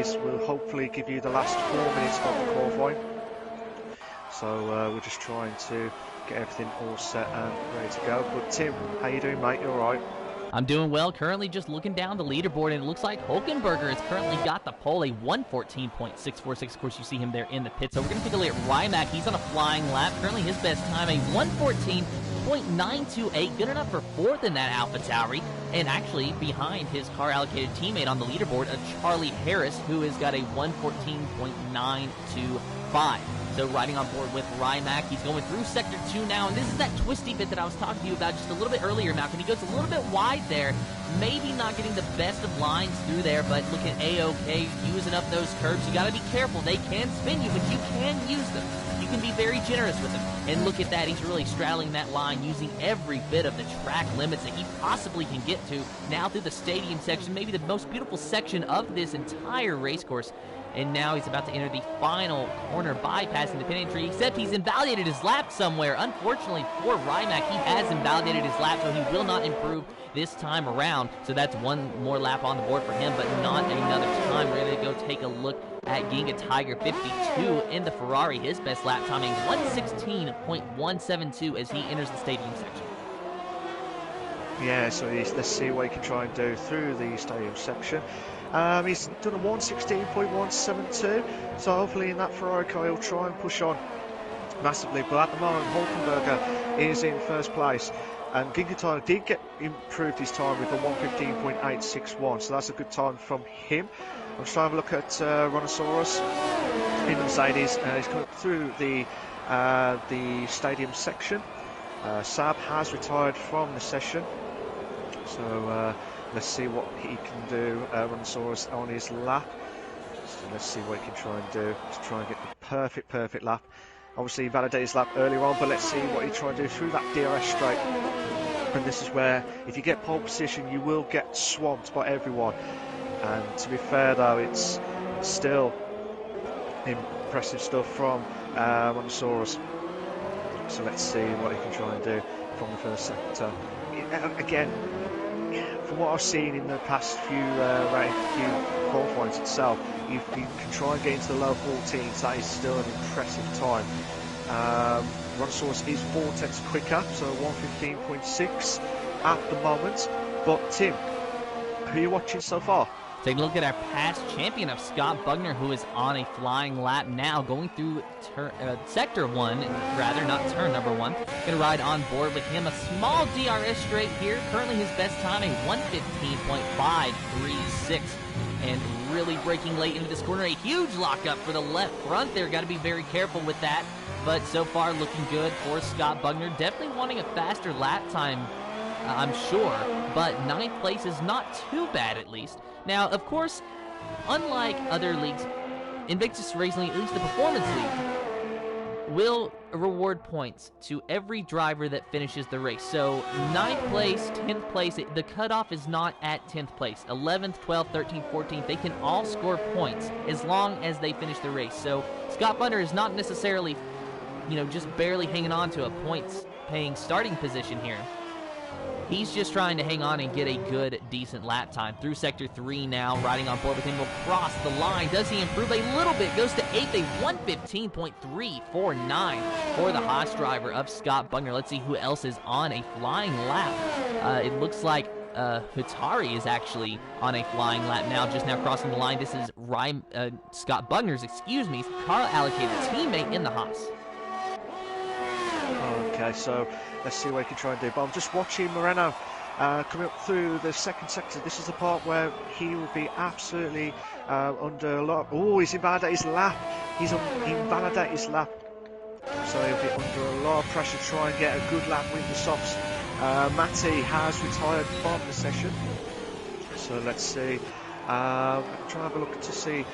is will hopefully give you the last 4 minutes of the qualifying. So we're just trying to get everything all set and ready to go. But Tim, how you doing, mate? You all right? I'm doing well. Currently just looking down the leaderboard, and it looks like Hulkenberger has currently got the pole, a 1:14.646. Of course, you see him there in the pit. So we're going to take a look at Rimac. He's on a flying lap. Currently his best time, a 1:14.928. Good enough for fourth in that AlphaTauri. And actually behind his car-allocated teammate on the leaderboard, a Charlie Harris, who has got a 1:14.925. So riding on board with Rimac, he's going through Sector 2 now, and this is that twisty bit that I was talking to you about just a little bit earlier, Malc. He goes a little bit wide there, maybe not getting the best of lines through there, but looking A-OK, using up those curves. You got to be careful. They can spin you, but you can use them. You can be very generous with them. And look at that. He's really straddling that line, using every bit of the track limits that he possibly can get to. Now through the stadium section, maybe the most beautiful section of this entire race course. And now he's about to enter the final corner, bypassing the pit entry, except he's invalidated his lap somewhere. Unfortunately for Rimac, he has invalidated his lap, so he will not improve this time around. So that's one more lap on the board for him, but not another time. We're going to go take a look at Ginga Tiger 52 in the Ferrari. His best lap timing, 1:16.172 as he enters the stadium section. Yeah, so let's see what he can try and do through the stadium section. He's done a 1:16.172, so hopefully in that Ferrari car he'll try and push on massively. But at the moment, Hulkenberger is in first place, and Ginga Tiger did get improved his time with a 1:15.861, so that's a good time from him. I'm just trying to look at Rhinoceros in the Mercedes. He's coming through the stadium section. Sab has retired from the session, so let's see what he can do. Rhinoceros on his lap. So let's see what he can try and do to try and get the perfect lap. Obviously, he validated his lap earlier on, but let's see what he try and do through that DRS straight. And this is where, if you get pole position, you will get swamped by everyone. And to be fair, though, it's still impressive stuff from Rhinoceros. So let's see what he can try and do from the first sector. Again, from what I've seen in the past few qualifyings itself, you can try and get into the low 14s. That is still an impressive time. Rhinoceros is 4 tenths quicker, so 1:15.6 at the moment. But Tim, who are you watching so far? Taking a look at our past champion of Scott Bugner, who is on a flying lap now, going through sector 1, rather, not turn number 1. Gonna ride on board with him. A small DRS straight here. Currently his best time, a 1:15.536. And really breaking late into this corner. A huge lockup for the left front there. Got to be very careful with that. But so far looking good for Scott Bugner. Definitely wanting a faster lap time, I'm sure. But 9th place is not too bad, at least. Now, of course, unlike other leagues, Invictus Racing League, at least the Performance League, will reward points to every driver that finishes the race. So 9th place, 10th place, the cutoff is not at 10th place. 11th, 12th, 13th, 14th, they can all score points as long as they finish the race. So Scott Bugner is not necessarily, just barely hanging on to a points-paying starting position here. He's just trying to hang on and get a good, decent lap time. Through Sector 3 now, riding on board with him, will cross the line. Does he improve a little bit? Goes to 8th, a 1:15.349 for the Haas driver of Scott Bugner. Let's see who else is on a flying lap. It looks like Hutari is actually on a flying lap now, just now crossing the line. This is Scott Bugner's, car-allocated teammate in the Haas. Okay, so let's see what he can try and do. But I'm just watching Moreno coming up through the second sector. This is the part where he will be absolutely under a lot. Oh, he's invalidated his lap. He invalidated his lap. So he'll be under a lot of pressure to try and get a good lap with the softs. Matty has retired from the session. So let's see. I'm trying to have a look to see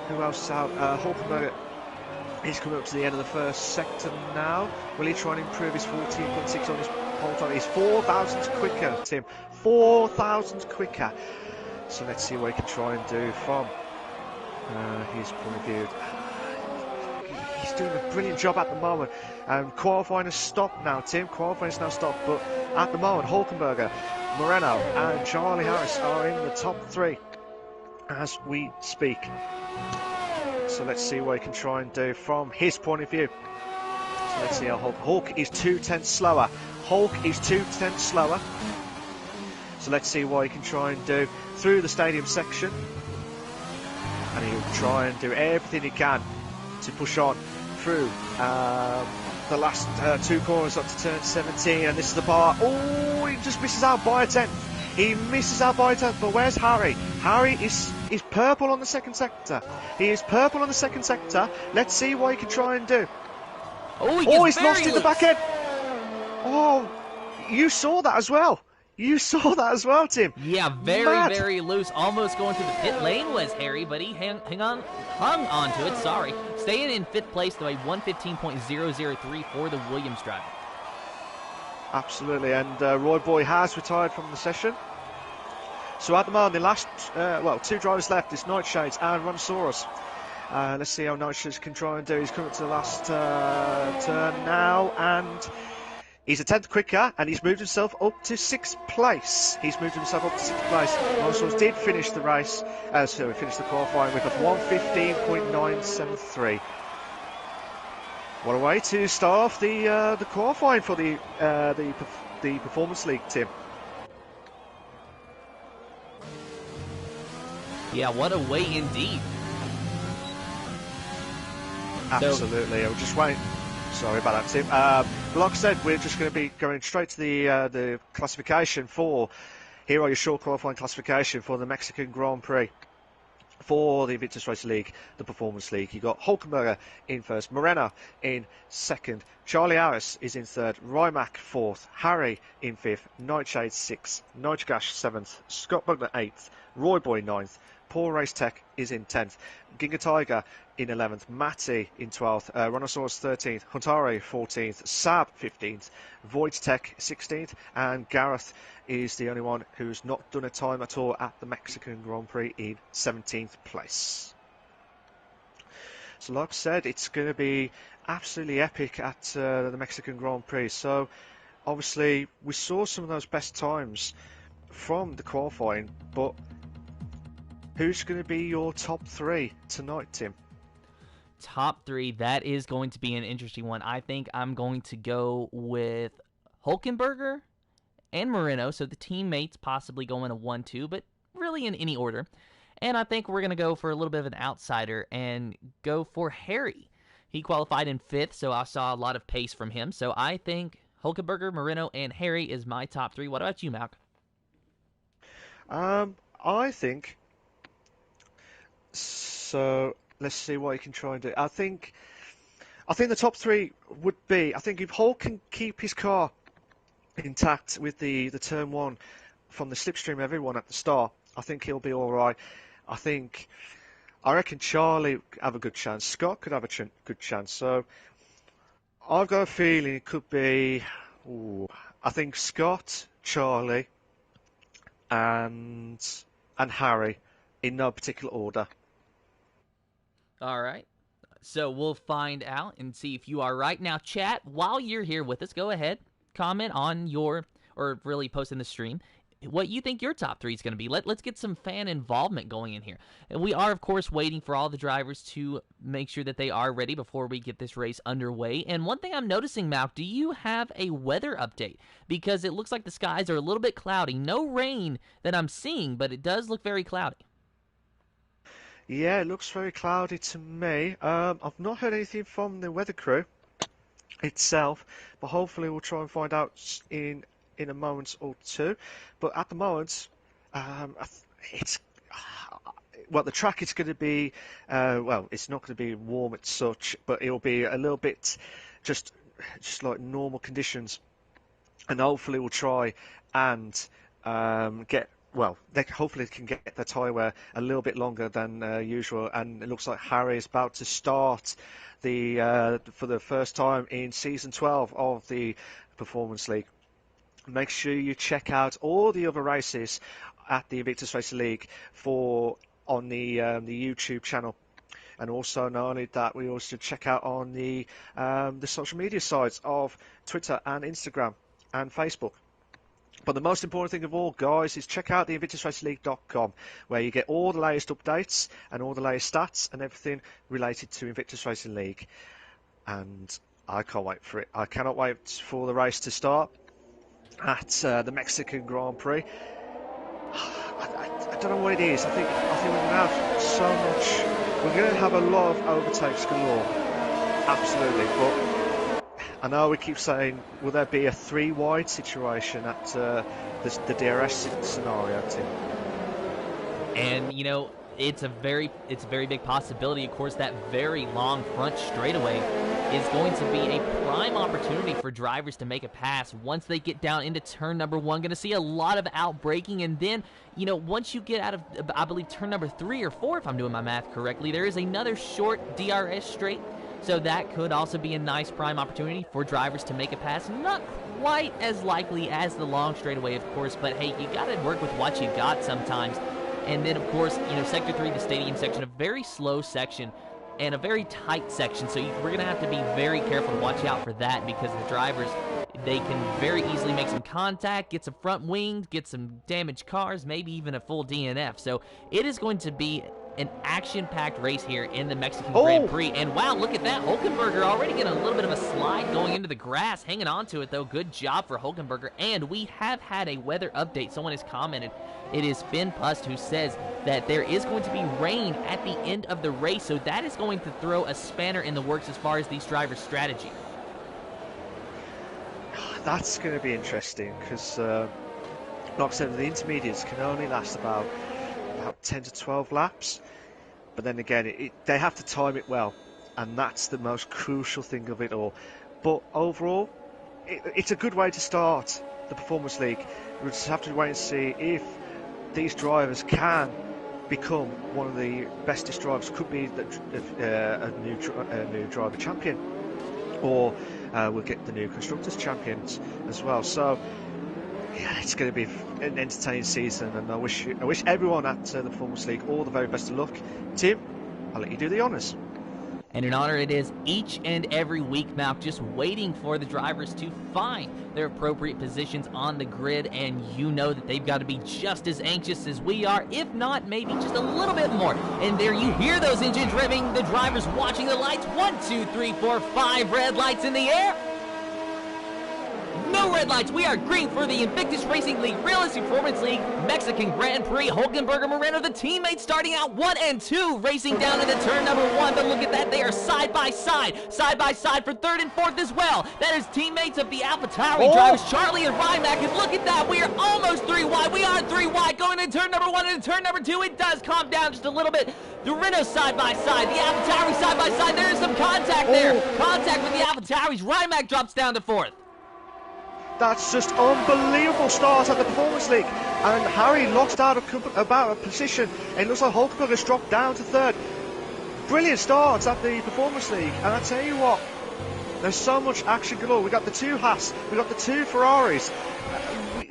who else is out. Hulkenberger. He's coming up to the end of the first sector now. Will he try and improve his 14.6 on his pole time? He's 4 thousandths quicker, Tim. 4 thousandths quicker. So let's see what he can try and do from his point of view. He's doing a brilliant job at the moment. Qualifying has stopped now, Tim. Qualifying has now stopped. But at the moment, Hulkenberger, Moreno and Charlie Harris are in the top 3. as we speak. So let's see what he can try and do from his point of view. So let's see how Hulk is 2/10 slower. Hulk is 2/10 slower. So let's see what he can try and do through the stadium section. And he'll try and do everything he can to push on through the last two corners up to turn 17. And this is the bar. Oh, he just misses out by a tenth. He misses out by a tenth. But where's Harry? Harry is purple on the second sector. He is purple on the second sector. Let's see what he can try and do. Oh, he's lost in the back end. Oh, you saw that as well. You saw that as well, Tim. Yeah, very loose. Almost going to the pit lane was Harry, but he hung on to it. Sorry. Staying in 5th place, though, a 1:15.003 for the Williams driver. Absolutely, and Roy Boy has retired from the session. So at the moment, the last, two drivers left is Nightshades and Runsaurus. Let's see how Nightshades can try and do. He's coming to the last turn now, and he's a tenth quicker, and he's moved himself up to 6th place. Runsaurus did finish the race, so he finished the qualifying with a 1:15.973. What a way to start off the qualifying for the Performance League, Tim. Yeah, what a way indeed. Absolutely. I'll just wait. Sorry about that, Tim. Like I said, we're just going to be going straight to the classification for. Here are your short qualifying classification for the Mexican Grand Prix. For the Invictus Racing League, the Performance League, you got Hulkenberger in first, Moreno in second, Charlie Harris is in third, Rimac fourth, Harry in fifth, Nightshade sixth, nitrogash seventh, Scott Bugner eighth, Roy Boy ninth, Paul Race Tech is in 10th, Ginga Tiger in 11th, Matty in 12th, Rhinosaurus 13th, Huntari 14th, Sab 15th, Void Tech 16th, and Gareth is the only one who's not done a time at all at the Mexican Grand Prix in 17th place. So like I said, it's going to be absolutely epic at the Mexican Grand Prix. So obviously we saw some of those best times from the qualifying, but who's going to be your top 3 tonight, Tim? Top 3, that is going to be an interesting one. I think I'm going to go with Hulkenberger and Moreno, so the teammates possibly going a 1-2, but really in any order. And I think we're going to go for a little bit of an outsider and go for Harry. He qualified in 5th, so I saw a lot of pace from him. So I think Hulkenberger, Moreno, and Harry is my top 3. What about you, Malc? I think... So let's see what he can try and do. I think the top 3 would be, I think if Hulk can keep his car intact with the turn 1 from the slipstream everyone at the start, I think he'll be all right. I reckon Charlie have a good chance. Scott could have a good chance. So I've got a feeling it could be. I think Scott, Charlie, and Harry in no particular order. All right. So we'll find out and see if you are right. Now, chat, while you're here with us, go ahead, comment on or really post in the stream what you think your top 3 is going to be. Let's get some fan involvement going in here. And we are, of course, waiting for all the drivers to make sure that they are ready before we get this race underway. And one thing I'm noticing, Malc, do you have a weather update? Because it looks like the skies are a little bit cloudy. No rain that I'm seeing, but it does look very cloudy. Yeah, it looks very cloudy to me. I've not heard anything from the weather crew itself, but hopefully we'll try and find out in a moment or two. But at the moment, it's the track is going to be it's not going to be warm as such, but it'll be a little bit just like normal conditions, and hopefully we'll try and get. Well, hopefully they can get the tyre wear a little bit longer than usual, and it looks like Harry is about to start for the first time in Season 12 of the Performance League. Make sure you check out all the other races at the Invictus Racing League on the YouTube channel. And also, not only that, we also check out on the social media sites of Twitter and Instagram and Facebook. But the most important thing of all, guys, is check out the InvictusRacingLeague.com, where you get all the latest updates and all the latest stats and everything related to Invictus Racing League. And I can't wait for it. I cannot wait for the race to start at the Mexican Grand Prix. I don't know what it is. I think we're going to have so much. We're going to have a lot of overtakes galore. Absolutely. But I know we keep saying, will there be a 3-wide situation at the DRS scenario, Tim? And, you know, it's a very big possibility. Of course, that very long front straightaway is going to be a prime opportunity for drivers to make a pass once they get down into turn number 1. Going to see a lot of outbraking, and then, you know, once you get out of, I believe, turn number 3 or 4, if I'm doing my math correctly, there is another short DRS straight. So that could also be a nice prime opportunity for drivers to make a pass. Not quite as likely as the long straightaway, of course, but hey, you got to work with what you got sometimes. And then, of course, you know, Sector 3, the stadium section, a very slow section and a very tight section. So we're going to have to be very careful to watch out for that, because the drivers, they can very easily make some contact, get some front wings, get some damaged cars, maybe even a full DNF. So it is going to be an action-packed race here in the Mexican Grand Prix. And wow, look at that. Hulkenberger already getting a little bit of a slide going into the grass, hanging on to it, though. Good job for Hulkenberger. And we have had a weather update. Someone has commented. It is Finn Pust who says that there is going to be rain at the end of the race, so that is going to throw a spanner in the works as far as these drivers' strategy. That's going to be interesting, because, like I said, the intermediates can only last about 10 to 12 laps, but then again, they have to time it well, and that's the most crucial thing of it all. But overall, it's a good way to start the Performance League. We'll just have to wait and see if these drivers can become one of the bestest drivers. Could be a new driver champion, or we'll get the new constructors champions as well. So yeah, it's going to be an entertaining season, and I wish everyone at the Performance League all the very best of luck. Tim, I'll let you do the honours. And an honor it is each and every week, Malc, just waiting for the drivers to find their appropriate positions on the grid, and you know that they've got to be just as anxious as we are, if not maybe just a little bit more. And there you hear those engines revving, the drivers watching the lights. 1, 2, 3, 4, 5 red lights in the air. No red lights. We are green for the Invictus Racing League, Realistic Performance League, Mexican Grand Prix. Hulkenberger, Moreno, the teammates starting out 1 and 2, racing down into turn number 1. But look at that. They are side by side for 3rd and 4th as well. That is teammates of the AlphaTauri drivers, Charlie and Rimac. And look at that. We are almost 3 wide. We are 3 wide going into turn number 1 and turn number 2. It does calm down just a little bit. The Renault side by side, the AlphaTauri side by side. There is some contact there. Contact with the AlphaTauris. Rimac drops down to 4th. That's just unbelievable start at the Performance League, and Harry lost out about a position, and it looks like Hulkenberg has dropped down to 3rd. Brilliant starts at the Performance League, and I tell you what, there's so much action galore. We got the 2 Haas, we got the 2 Ferraris.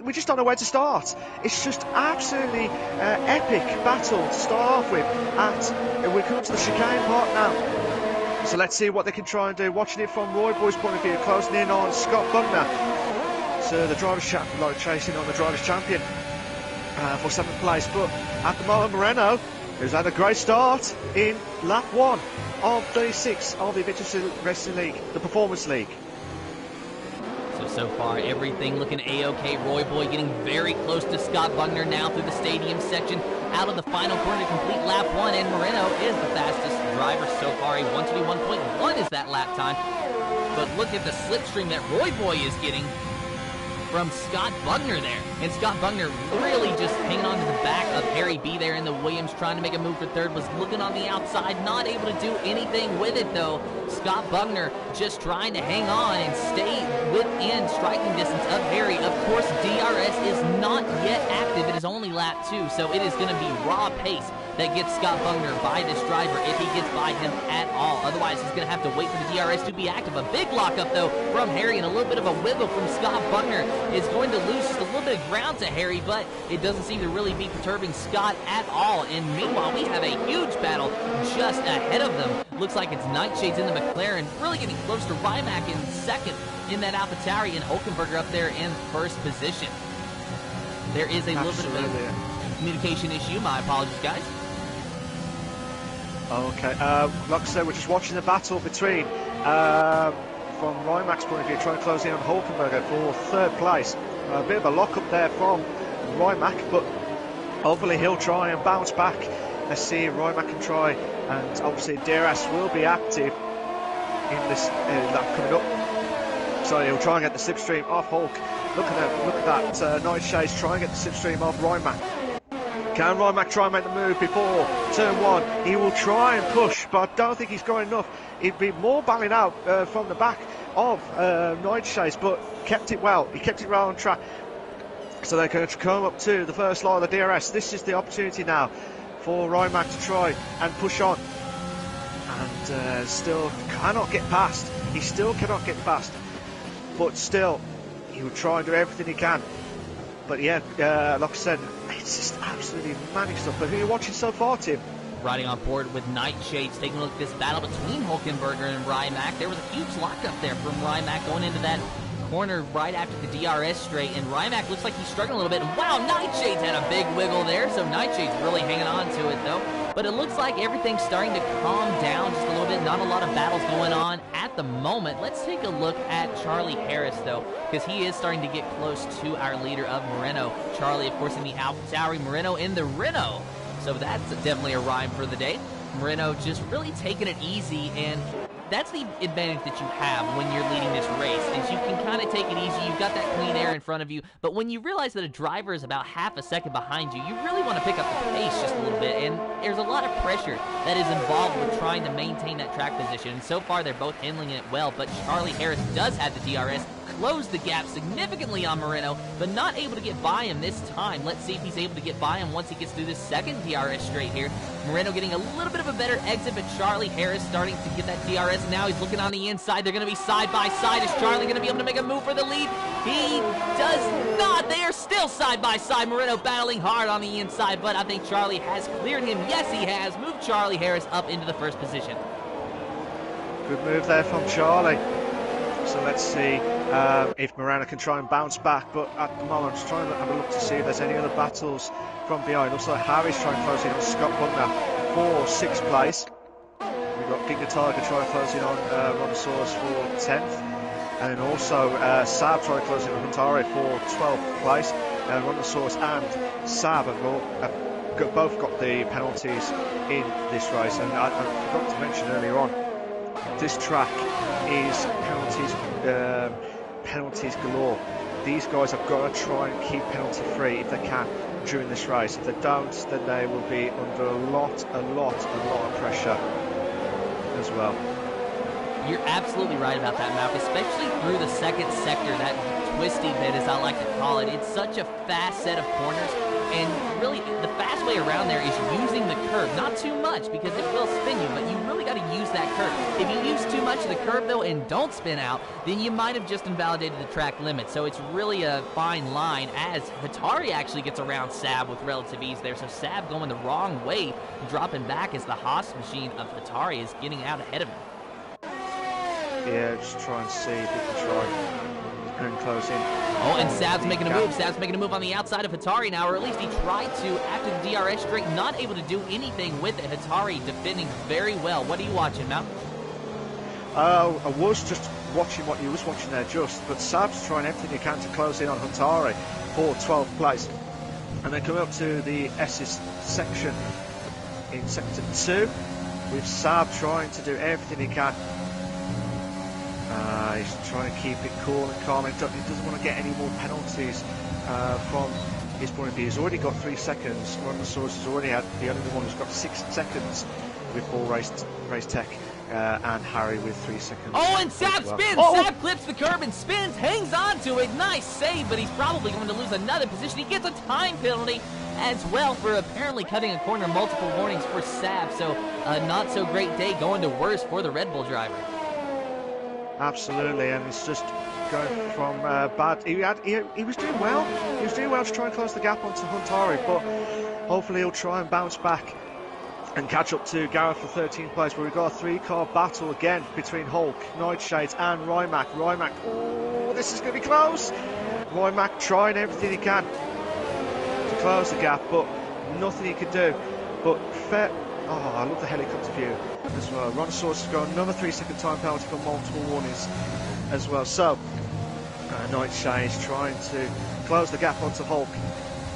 We just don't know where to start. It's just absolutely epic battle to start off with. And we're coming to the chicane part now. So let's see what they can try and do. Watching it from Roy Boy's point of view, closing in on Scott Bugner. So the drivers' champion, like chasing on the drivers' champion for 7th place. But at the moment, Moreno, who's had a great start in lap 1 of 36 of the Invictus Racing League, the Performance League. So far, everything looking A-OK. Roy Boy getting very close to Scott Bugner now through the stadium section. Out of the final corner to complete lap 1, and Moreno is the fastest driver so far. A 1:21.1 is that lap time. But look at the slipstream that Roy Boy is getting from Scott Bugner there. And Scott Bugner really just hanging on to the back of Harry B there in the Williams, trying to make a move for 3rd, was looking on the outside, not able to do anything with it though. Scott Bugner just trying to hang on and stay within striking distance of Harry. Of course, DRS is not yet active. It is only lap 2, so it is going to be raw pace that gets Scott Bugner by this driver if he gets by him at all. Otherwise, he's going to have to wait for the DRS to be active. A big lockup, though, from Harry, and a little bit of a wiggle from Scott Bugner is going to lose just a little bit of ground to Harry, but it doesn't seem to really be perturbing Scott at all. And meanwhile, we have a huge battle just ahead of them. Looks like it's Nightshades in the McLaren, really getting close to Rimac in 2nd in that AlphaTauri, and Hulkenberger up there in 1st position. There is a little bit of a communication issue. My apologies, guys. Okay, like I said, we're just watching the battle between, from Rymac's point of view, trying to close in on Hulkenberger for third place. A bit of a lock-up there from Rymac, but hopefully he'll try and bounce back. Let's see if Rymac can try, and obviously DRS will be active in this lap coming up. So he'll try and get the slipstream off Hulk. Look at that Nightshades try and get the slipstream off Rymac. Can Rymac try and make the move before turn one? He will try and push, but I don't think he's got enough. He'd be more banging out from the back of Nightshades, but kept it well. He kept it well on track. So they're going to come up to the first line of the DRS. This is the opportunity now for Rymac to try and push on. And still cannot get past. He still cannot get past. But still, he will try and do everything he can. But yeah, like I said, it's just absolutely manic stuff. But who are you watching so far, Tim? Riding on board with Nightshades, taking a look at this battle between Hulkenberger and Rymac. There was a huge lockup there from Rymac going into that corner right after the DRS straight, and Rymac looks like he's struggling a little bit. And wow, Nightshades had a big wiggle there, so Nightshades really hanging on to it though. But it looks like everything's starting to calm down just a little bit. Not a lot of battles going on at the moment. Let's take a look at Charlie Harris though, because he is starting to get close to our leader of Moreno. Charlie, of course, in the AlphaTauri, Moreno in the Renault. So that's definitely a rhyme for the day. Moreno just really taking it easy, and that's the advantage that you have when you're leading this race, is you can kind of take it easy. You've got that clean air in front of you, but when you realize that a driver is about half a second behind you, you really want to pick up the pace just a little bit, and there's a lot of pressure that is involved with trying to maintain that track position. And so far, they're both handling it well, but Charlie Harris does have the DRS, closed the gap significantly on Moreno, but not able to get by him this time. Let's see if he's able to get by him once he gets through this second DRS straight here. Moreno getting a little bit of a better exit, but Charlie Harris starting to get that DRS. Now he's looking on the inside. They're going to be side by side. Is Charlie going to be able to make a move for the lead? He does not. They are still side by side. Moreno battling hard on the inside, but I think Charlie has cleared him. Yes, he has. Moved Charlie Harris up into the first position. Good move there from Charlie. So let's see if Moreno can try and bounce back, but at the moment I'm just trying to have a look to see if there's any other battles from behind. Looks like Harry's trying to close in on Scott Butner for 6th place. We've got Giga Tiger trying to close in on Rontosaurus for 10th, and then also Saab trying to close in on Huntari for 12th place. Rontosaurus and Saab have both got the penalties in this race, and I forgot to mention earlier on, this track is penalties galore. These guys have got to try and keep penalty free if they can during this race. If they don't, then they will be under a lot of pressure as well. You're absolutely right about that, Malc, especially through the second sector, that twisty bit as I like to call it. It's such a fast set of corners, and really the fast way around there is using the curve. Not too much, because it will spin you, but you really got to use that curve. If you use too much of the curve though and don't spin out, then you might have just invalidated the track limit. So it's really a fine line, as Hatari actually gets around Saab with relative ease there. So Saab going the wrong way, dropping back as the Haas machine of Hatari is getting out ahead of him. Yeah, just try and see if he can try and close in. Oh, and Saab's making a move. Saab's making a move on the outside of Hatari now, or at least he tried to after the DRS straight, not able to do anything with it. Hatari defending very well. What are you watching, Malc? I was just watching what you was watching there just, but Saab's trying everything he can to close in on Huntari for 12th place. And then coming up to the S's section in sector 2, with Saab trying to do everything he can. He's trying to keep it cool and calm. He doesn't want to get any more penalties from his point of view. He's already got 3 seconds. Rontosaurus has already had the only one who's got 6 seconds with Ball Race Tech, and Harry with 3 seconds. Oh, and Saab spins! Oh. Saab clips the curb and spins, hangs on to it. Nice save, but he's probably going to lose another position. He gets a time penalty as well for apparently cutting a corner. Multiple warnings for Saab, so a not so great day going to worse for the Red Bull driver. Absolutely, and it's just going from bad. He was doing well. He was doing well to try and close the gap onto Huntari, but hopefully he'll try and bounce back and catch up to Gareth for 13th place, where we've got a 3-car battle again between Hulk, Nightshades and Rymac. Rymac, oh, this is going to be close. Rymac trying everything he can close the gap, but nothing he could do. But fair. Oh, I love the helicopter view as well. Rhinoceros has got another 3-second time penalty for multiple warnings as well. So, Nightshade's trying to close the gap onto Hulk,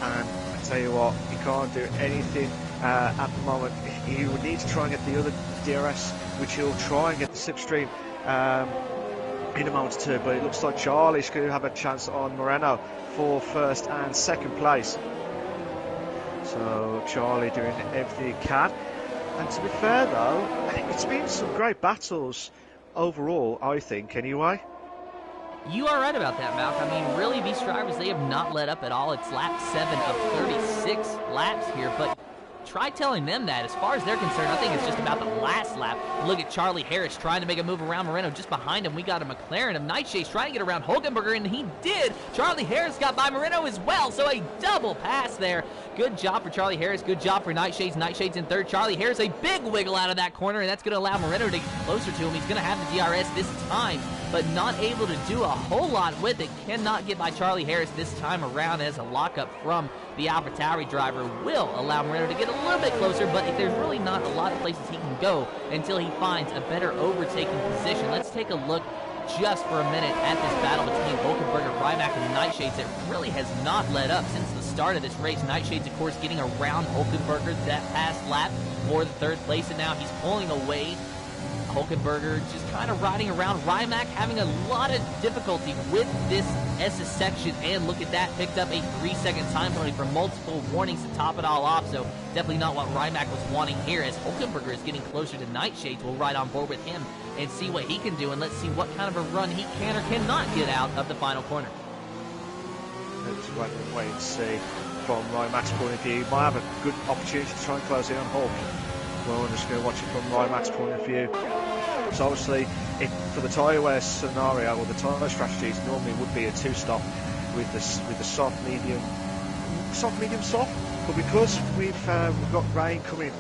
and I tell you what, he can't do anything at the moment. He would need to try and get the other DRS, which he'll try and get the slipstream in a moment too. But it looks like Charlie's going to have a chance on Moreno for first and second place. So Charlie doing everything he can. And to be fair though, it's been some great battles overall, I think, anyway. You are right about that, Malc. I mean, really, these drivers, they have not let up at all. It's lap 7 of 36 laps here, but try telling them that. As far as they're concerned, I think it's just about the last lap. Look at Charlie Harris trying to make a move around Moreno. Just behind him, we got a McLaren of Nightshade's trying to get around Hulkenberger, and he did. Charlie Harris got by Moreno as well, so a double pass there. Good job for Charlie Harris. Good job for Nightshade's. Nightshade's in third. Charlie Harris, a big wiggle out of that corner, and that's going to allow Moreno to get closer to him. He's going to have the DRS this time, but not able to do a whole lot with it. Cannot get by Charlie Harris this time around, as a lockup from the AlphaTauri driver will allow Moreno to get a little bit closer, but there's really not a lot of places he can go until he finds a better overtaking position. Let's take a look just for a minute at this battle between Hulkenberger, Rimac, and Nightshades that really has not let up since the start of this race. Nightshades, of course, getting around Hulkenberger that past lap for the third place, and now he's pulling away. Hulkenberger just kind of riding around. Rimac having a lot of difficulty with this SS section, and look at that, picked up a 3-second time penalty for multiple warnings to top it all off, so definitely not what Rimac was wanting here. As Hulkenberger is getting closer to Nightshades, we'll ride on board with him and see what he can do, and let's see what kind of a run he can or cannot get out of the final corner. Let's wait and see from Rimac's point of view. He might have a good opportunity to try and close in on Hulk. Well, we're just going to watch it from Rimac's point of view. So obviously, for the tyre wear scenario, or the tyre strategies, normally would be a 2-stop with the soft, medium, soft. But because we've got rain coming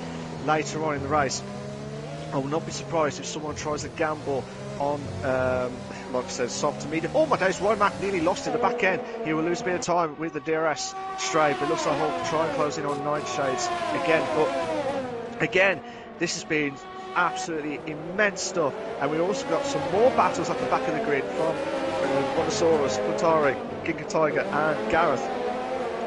later on in the race, I will not be surprised if someone tries to gamble on, like I said, soft to medium. Oh my days, Rimac nearly lost in the back end. He will lose a bit of time with the DRS straight, but it looks like Hulk will try and close in on Nightshades again. But again, this has been absolutely immense stuff, and we also got some more battles at the back of the grid from Rhinoceros, Atari, Giga Tiger, and Gareth.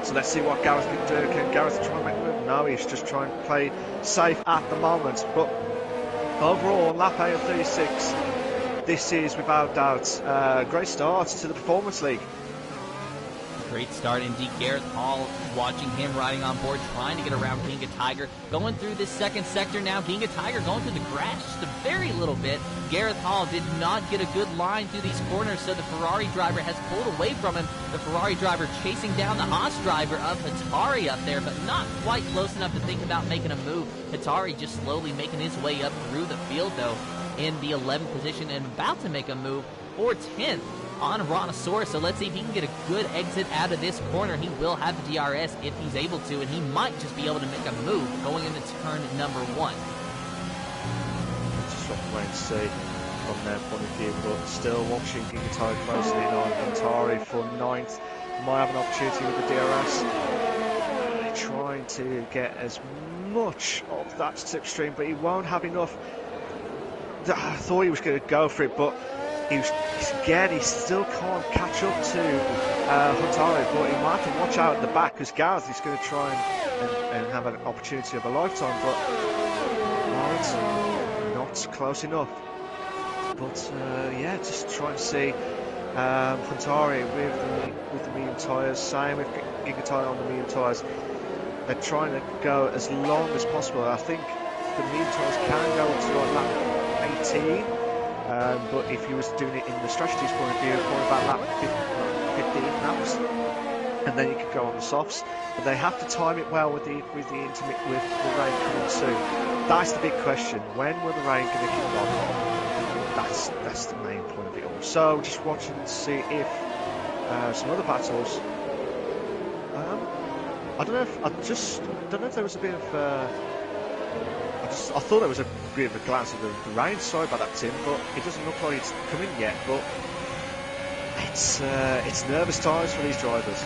So let's see what Gareth can do. Can Gareth try and make a move? No, he's just trying to play safe at the moment. But overall, on lap 8 of 36, this is without doubt a great start to the Performance League. Great start indeed. Gareth Hall, watching him riding on board, trying to get around Giga Tiger. Going through this second sector now. Giga Tiger going through the grass just a very little bit. Gareth Hall did not get a good line through these corners, so the Ferrari driver has pulled away from him. The Ferrari driver chasing down the Haas driver of Hatari up there, but not quite close enough to think about making a move. Hatari just slowly making his way up through the field, though, in the 11th position, and about to make a move for 10th. On Rhinoceros, so let's see if he can get a good exit out of this corner. He will have the DRS if he's able to, and he might just be able to make a move going into turn number 1. Just have to wait and see from their point of view, but still watching Giga Tiger closely in on Atari for 9th. Might have an opportunity with the DRS. Trying to get as much of that slipstream, but he won't have enough. I thought he was going to go for it, but he still can't catch up to Huntari, but he might have to watch out at the back, because Gareth is going to try and have an opportunity of a lifetime, but not close enough. But yeah, just trying to see Huntari with the medium tyres, same with Giga Tiger on the medium tyres. They're trying to go as long as possible. I think the medium tyres can go up to like lap 18. But if he was doing it in the strategy's point of view, probably about lap 15 laps, and then you could go on the softs. But they have to time it well with the rain coming soon. That's the big question. When will the rain going to kick on? That's the main point of it all. So just watching to see if some other battles. I don't know if there was a bit of. I thought there was a bit of a glance at the rain. Sorry about that, Tim, but it doesn't look like it's coming yet. But it's nervous times for these drivers.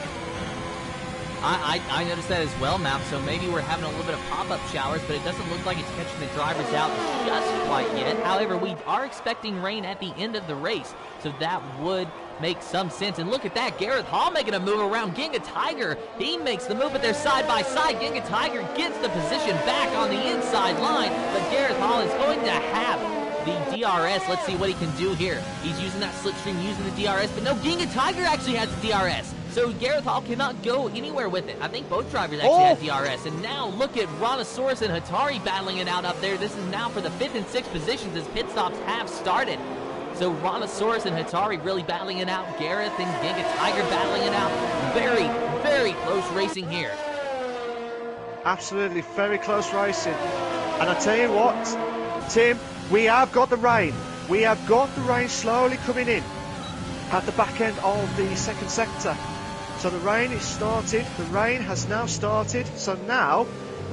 I noticed that as well, Malc, so maybe we're having a little bit of pop-up showers, but it doesn't look like it's catching the drivers out just quite yet. However, we are expecting rain at the end of the race, so that would make some sense. And look at that, Gareth Hall making a move around Ginga Tiger. He makes the move, but they're side by side. Ginga Tiger gets the position back on the inside line, but Gareth Hall is going to have the DRS. Let's see what he can do here. He's using that slipstream, using the DRS, but no, Ginga Tiger actually has the DRS. So Gareth Hall cannot go anywhere with it. I think both drivers actually had DRS. And now look at Brontosaurus and Hatari battling it out up there. This is now for the 5th and 6th positions as pit stops have started. So Brontosaurus and Hatari really battling it out. Gareth and Ginga Tiger battling it out. Very, very close racing here. Absolutely very close racing. And I tell you what, Tim, we have got the rain. We have got the rain slowly coming in at the back end of the second sector. So the rain is started. The rain has now started. So now,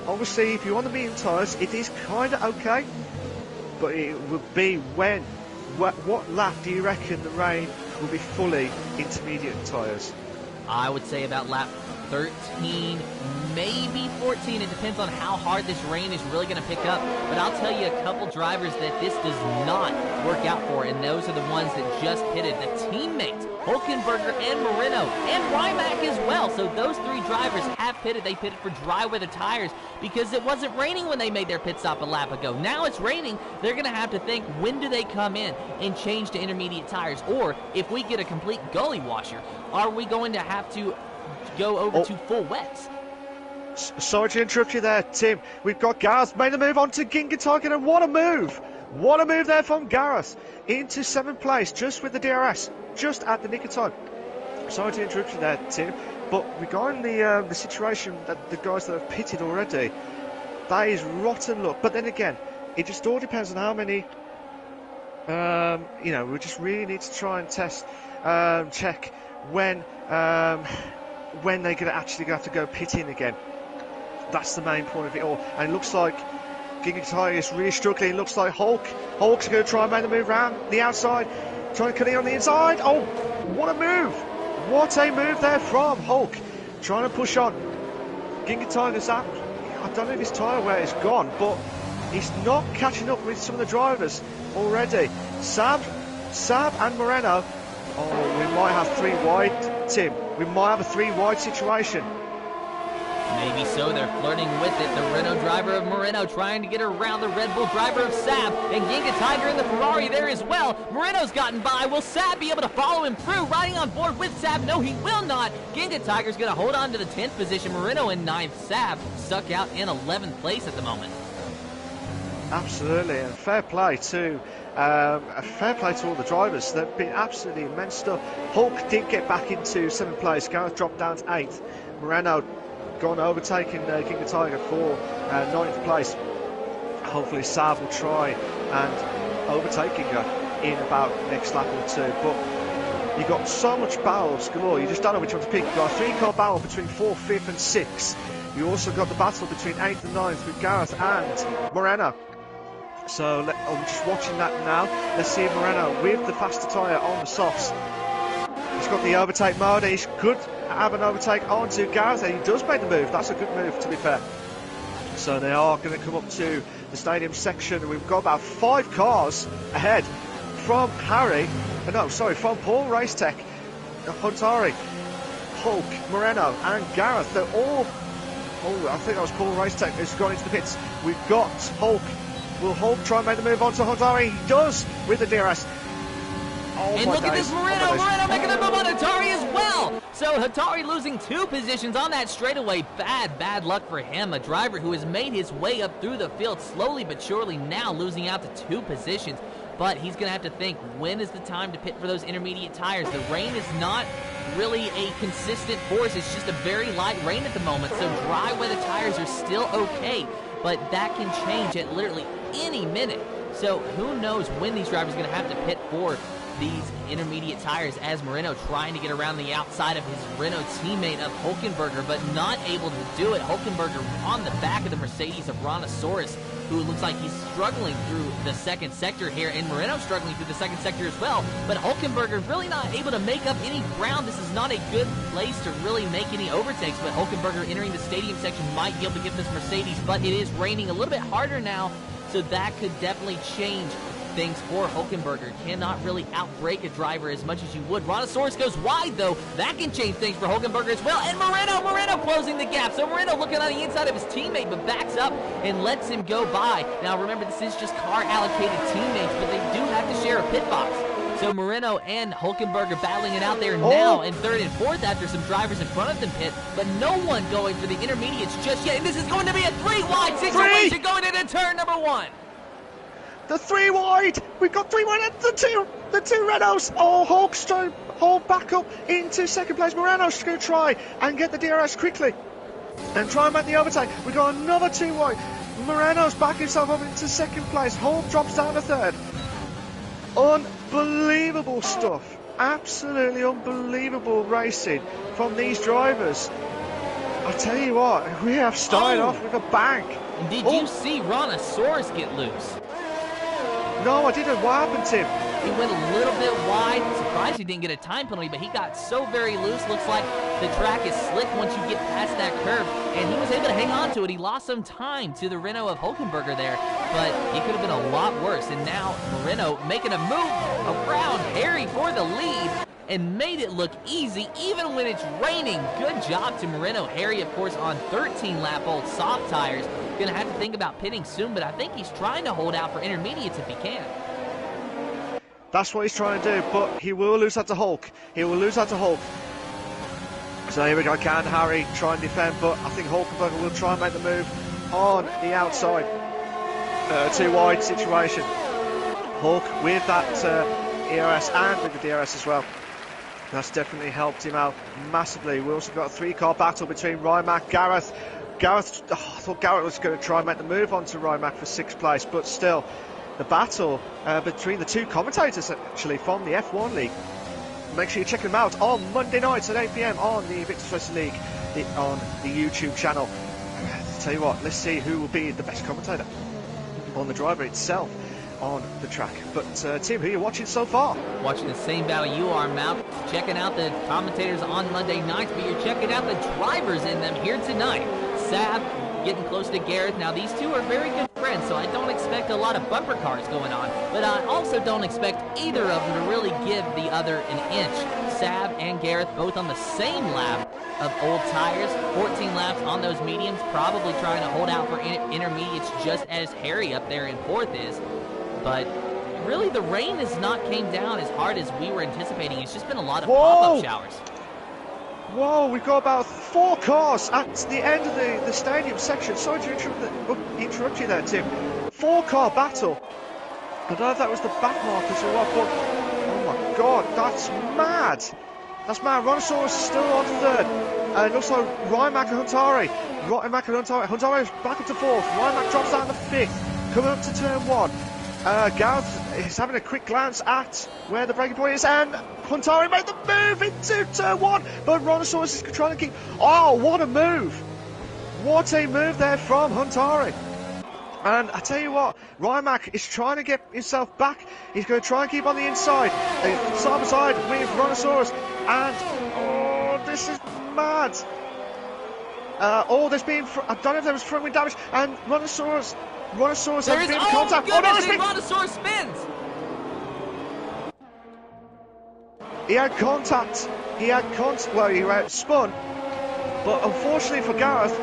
obviously, if you're on the medium tyres, it is kind of okay. But it will be when, what lap do you reckon the rain will be fully intermediate tyres? I would say about lap 13, maybe 14. It depends on how hard this rain is really going to pick up. But I'll tell you a couple drivers that this does not work out for, and those are the ones that just pitted. The teammates, Hulkenberger and Moreno, and Rimac as well. So those 3 drivers have pitted. They pitted for dry weather tires because it wasn't raining when they made their pit stop a lap ago. Now it's raining. They're going to have to think, when do they come in and change to intermediate tires? Or if we get a complete gully washer, are we going to have to go over to full wets? Sorry to interrupt you there, Tim. We've got Gareth made the move on to Ginga Tiger, and what a move! What a move there from Gareth into 7th place, just with the DRS, just at the nick of time. Sorry to interrupt you there, Tim, but regarding the situation that the guys that have pitted already, that is rotten luck. But then again, it just all depends on how many. You know, we just really need to try and test, check when they're actually going to have to go pit in again. That's the main point of it all. And it looks like Ginga Tiger is really struggling. It looks like Hulk's going to try and make the move around the outside, trying to cut in on the inside. Oh, what a move! What a move there from Hulk, trying to push on. Ginga Tiger's out. I don't know if his tyre wear is gone, but he's not catching up with some of the drivers already. Sab and Moreno. Oh, we might have 3 wide, Tim. We might have a 3 wide situation. Maybe so. They're flirting with it. The Renault driver of Moreno trying to get around the Red Bull driver of Sab. And Ginga Tiger in the Ferrari there as well. Moreno's gotten by. Will Sab be able to follow him through? Riding on board with Sab? No, he will not. Ginga Tiger's going to hold on to the 10th position. Moreno in 9th. Sab stuck out in 11th place at the moment. Absolutely, and fair play to all the drivers. They've been absolutely immense stuff. Hulk did get back into 7th place. Gareth dropped down to 8th. Moreno gone overtaking Ginga Tiger for 9th place. Hopefully Sav will try and overtake Ginga in about next lap or 2. But you've got so much battles galore, you just don't know which one to pick. You've got a 3-car battle between 4th, 5th and 6th. You also got the battle between 8th and 9th with Gareth and Moreno. So I'm just watching that now. Let's see Moreno with the faster tyre on the softs. He's got the overtake mode. He could have an overtake onto Gareth, and he does make the move. That's a good move, to be fair. So they are going to come up to the stadium section. We've got about 5 cars ahead from from Paul Racetech, Huntari, Hulk, Moreno, and Gareth. They're all. Oh, I think that was Paul Racetech who's gone into the pits. We've got Hulk. Will Hulk try and make the move onto Huntari? He does with the DRS. Oh, and look at this Moreno making the move on Hatari as well. So Hatari losing 2 positions on that straightaway. Bad luck for him. A driver who has made his way up through the field slowly but surely, now losing out to 2 positions. But he's going to have to think, when is the time to pit for those intermediate tires? The rain is not really a consistent force. It's just a very light rain at the moment. So dry weather tires are still okay. But that can change at literally any minute. So who knows when these drivers are going to have to pit for these intermediate tires, as Moreno trying to get around the outside of his Renault teammate of Hulkenberger, but not able to do it. Hulkenberger on the back of the Mercedes of Brontosaurus. who looks like he's struggling through the second sector here, and Moreno struggling through the second sector as well. But Hulkenberger really not able to make up any ground. This is not a good place to really make any overtakes, but Hulkenberger entering the stadium section might be able to get this Mercedes, but it is raining a little bit harder now, so that could definitely change things for Hulkenberger. Cannot really outbrake a driver as much as you would. Brontosaurus goes wide, though. That can change things for Hulkenberger as well. And Moreno closing the gap. So Moreno looking on the inside of his teammate, but backs up and lets him go by. Now remember, this is just car-allocated teammates, but they do have to share a pit box. So Moreno and Hulkenberger battling it out there now in third and fourth after some drivers in front of them pit, but no one going for the intermediates just yet. And this is going to be a 3-wide situation going into turn number 1. The 3 wide! We've got 3 wide and the two Renaults! Oh, Hulk's trying to hold back up into second place. Moreno's going to try and get the DRS quickly and try and make the overtake. We've got another 2 wide. Moreno's back himself up into second place. Hulk drops down to third. Unbelievable stuff. Absolutely unbelievable racing from these drivers. I tell you what, we have started off with a bang. And did you see Brontosaurus get loose? No, I didn't. What happened to him? He went a little bit wide. Surprised he didn't get a time penalty, but he got so very loose. Looks like the track is slick once you get past that curve, and he was able to hang on to it. He lost some time to the Renault of Hulkenberger there, but it could have been a lot worse. And now Moreno making a move around Harry for the lead and made it look easy even when it's raining. Good job to Moreno. Harry, of course, on 13-lap-old soft tires. Gonna have to think about pitting soon, but I think he's trying to hold out for intermediates if he can. That's what he's trying to do, but he will lose that to Hulk. He will lose that to Hulk. So here we go, can Harry try and defend, but I think Hulkenberger will try and make the move on the outside. 2 wide situation. Hulk with that ERS and with the DRS as well. That's definitely helped him out massively. We also got a 3-car battle between Rimac, Gareth. I thought Gareth was going to try and make the move onto Rimac for 6th place, but still, the battle between the 2 commentators actually from the F1 League. Make sure you check them out on Monday nights at 8 PM on the Invictus Racing League on the YouTube channel. I'll tell you what, let's see who will be the best commentator on the driver itself on the track. But Tim, who are you watching so far? Watching the same battle you are, Malc. Checking out the commentators on Monday nights, but you're checking out the drivers in them here tonight. Sav getting close to Gareth. Now these 2 are very good friends, so I don't expect a lot of bumper cars going on, but I also don't expect either of them to really give the other an inch. Sav and Gareth both on the same lap of old tires, 14 laps on those mediums, probably trying to hold out for intermediates just as Harry up there in 4th is. But really the rain has not came down as hard as we were anticipating. It's just been a lot of pop-up showers. Whoa, we've got about 4 cars at the end of the stadium section. Sorry to interrupt you there, Tim. 4-car battle. I don't know if that was the back markers or what, but oh my god, that's mad. That's mad. Brontosaurus is still on 3rd. And also Rimac and Huntari. Huntari is back up to 4th. Rimac drops down to 5th. Coming up to turn 1. Gareth is having a quick glance at where the braking point is, and Huntari made the move into turn 1, but Brontosaurus is trying to keep... Oh, what a move! What a move there from Huntari. And I tell you what, Rimac is trying to get himself back. He's going to try and keep on the inside, side by side with Brontosaurus, and oh, this is mad. There's been... I don't know if there was front wing damage, and Brontosaurus has been in contact. Goodness, Brontosaurus spins! He had contact. Well, he spun. But unfortunately for Gareth,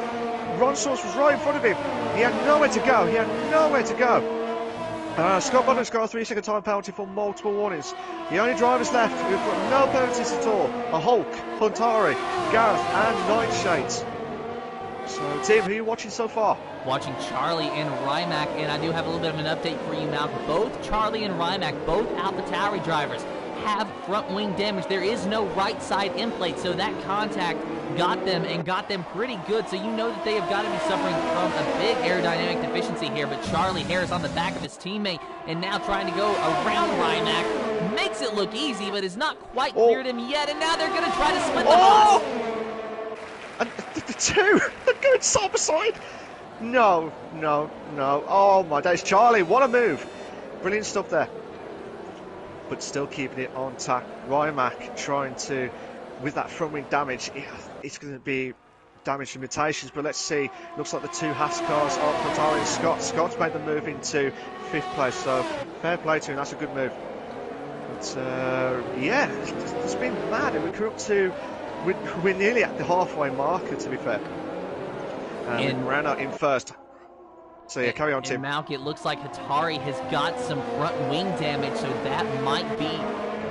Brontosaurus was right in front of him. He had nowhere to go. Scott Butler's got a 3-second time penalty for multiple warnings. The only drivers left who've got no penalties at all are Hulk, Huntari, Gareth, and Nightshades. So, Tim, who are you watching so far? Watching Charlie and Rimac, and I do have a little bit of an update for you, Malc. Both Charlie and Rimac, both AlphaTauri drivers, have front wing damage. There is no right side end plate, so that contact got them pretty good. So you know that they have got to be suffering from a big aerodynamic deficiency here. But Charlie Harris on the back of his teammate, and now trying to go around Rimac, makes it look easy, but has not quite cleared him yet. And now they're going to try to split the bus. And the 2, they're going side by side. No, no, no. Oh my days, Charlie, what a move. Brilliant stuff there. But still keeping it on tack. Rymac trying to, with that front wing damage, it's going to be damage limitations, but let's see. Looks like the two Haas cars are Contari and Scott. Scott's made the move into 5th place, so fair play to him, that's a good move. But yeah, it's been mad. We're up to, we're nearly at the halfway marker, to be fair. And Rana in first. So yeah, carry on, Tim. Malc, it looks like Hatari has got some front wing damage, so that might be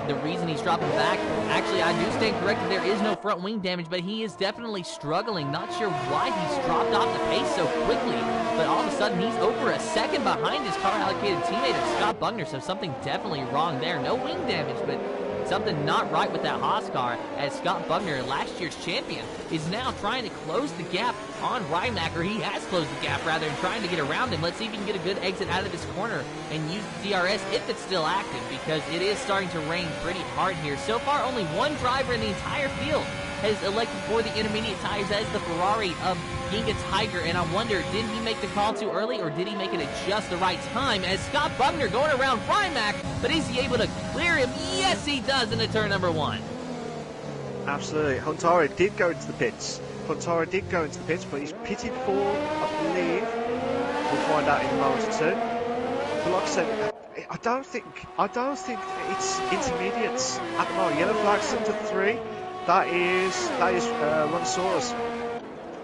the reason he's dropping back. Actually, I do stand corrected. There is no front wing damage, but he is definitely struggling. Not sure why he's dropped off the pace so quickly, but all of a sudden he's over a second behind his car allocated teammate of Scott Bugner, so something definitely wrong there. No wing damage, but something not right with that Haas car, as Scott Bugner, last year's champion, is now trying to close the gap on Rymac, or he has closed the gap rather, and trying to get around him. Let's see if he can get a good exit out of this corner and use the DRS if it's still active, because it is starting to rain pretty hard here. So far, only one driver in the entire field has elected for the intermediate tires. That is the Ferrari of Ginga Tiger, and I wonder, did he make the call too early, or did he make it at just the right time? As Scott Bugner going around Rymac, but is he able to clear him? Yes, he does into turn number 1. Absolutely. Huntara did go into the pits. But he's pitted for, I believe, we'll find out in a moment or two. But like I said, I don't think it's intermediates at the moment. Yellow flag set to 3. That is Rhinoceros.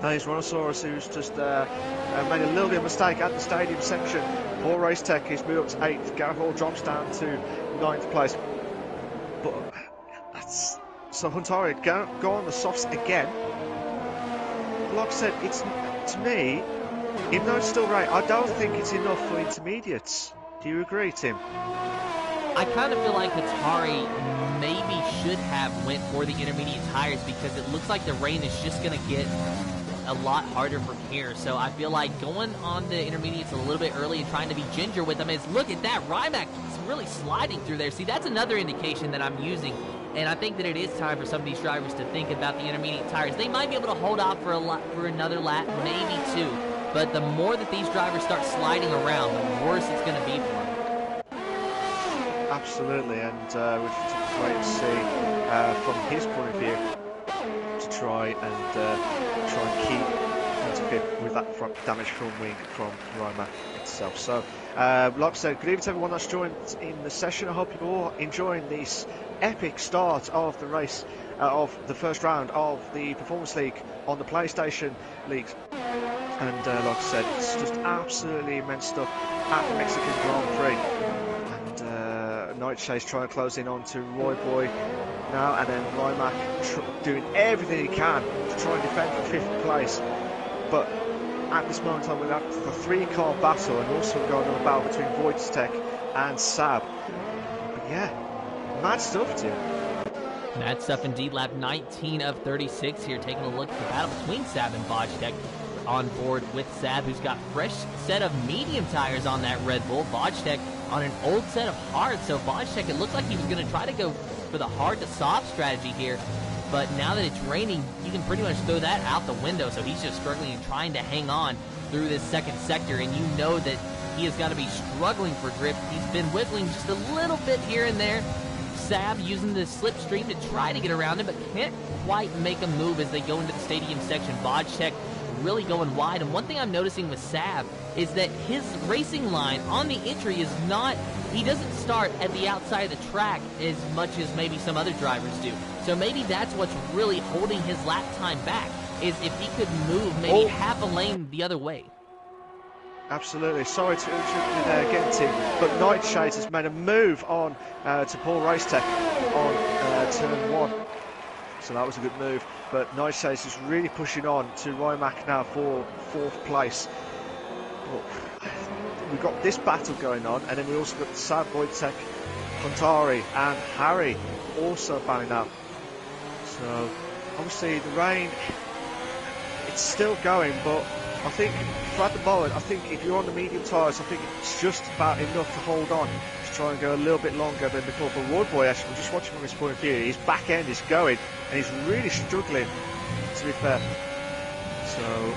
That is Rhinoceros, who's just made a little bit of mistake at the stadium section. Paul Race Tech is moved up to 8th. Gareth Hall drops down to 9th place. But that's so Huntara go on the softs again. Like I said, it's, to me, even though it's still right, I don't think it's enough for intermediates. Do you agree, Tim? I kind of feel like Hatari maybe should have went for the intermediate tires, because it looks like the rain is just going to get a lot harder from here. So I feel like going on the intermediates a little bit early and trying to be ginger with them is, look at that, Rymac is really sliding through there. See, that's another indication that I'm using. And I think that it is time for some of these drivers to think about the intermediate tires. They might be able to hold off for another lap, maybe 2. But the more that these drivers start sliding around, the worse it's going to be for them. Absolutely, and we have to wait and see from his point of view to try and keep into 5th with that damage front wing from Rymac itself. So, like I said, good evening to everyone that's joined in the session. I hope you're all enjoying this epic start of the race, of the first round of the Performance League on the PlayStation Leagues. And like I said, it's just absolutely immense stuff at the Mexican Grand Prix. And Nightshade trying to close in on to Roy Boy now, and then Rymac doing everything he can to try and defend for 5th place. But at this moment in time, we're at the 3-car battle, and also going on a battle between Voids Tech and Sab. But yeah, mad stuff, Tim. Mad stuff indeed. Lap 19 of 36 here, taking a look at the battle between Sab and Vodtech. On board with Sab, who's got fresh set of medium tires on that Red Bull. Vodtech on an old set of hard. So Vodtech, it looked like he was going to try to go for the hard to soft strategy here. But now that it's raining, you can pretty much throw that out the window. So he's just struggling and trying to hang on through this second sector. And you know that he has got to be struggling for grip. He's been whiffling just a little bit here and there. Sab using the slipstream to try to get around him, but can't quite make a move as they go into the stadium section. Vodtech really going wide, and one thing I'm noticing with Sab is that his racing line on the entry is not, he doesn't start at the outside of the track as much as maybe some other drivers do. So maybe that's what's really holding his lap time back, is if he could move maybe half a lane the other way. Absolutely. Sorry to get Tim, but Nightshades has made a move on to Paul Racetech on turn 1. So that was a good move. But Nightshades is really pushing on to Rymac now for 4th place. But we've got this battle going on, and then we also got the Sab, Wojtek, Huntari and Harry also bowing out. So obviously the rain, it's still going, but I think for at the moment, I think if you're on the medium tyres, I think it's just about enough to hold on to try and go a little bit longer than before. But Roy Boy, actually, I'm just watching from his point of view, his back end is going and he's really struggling, to be fair. So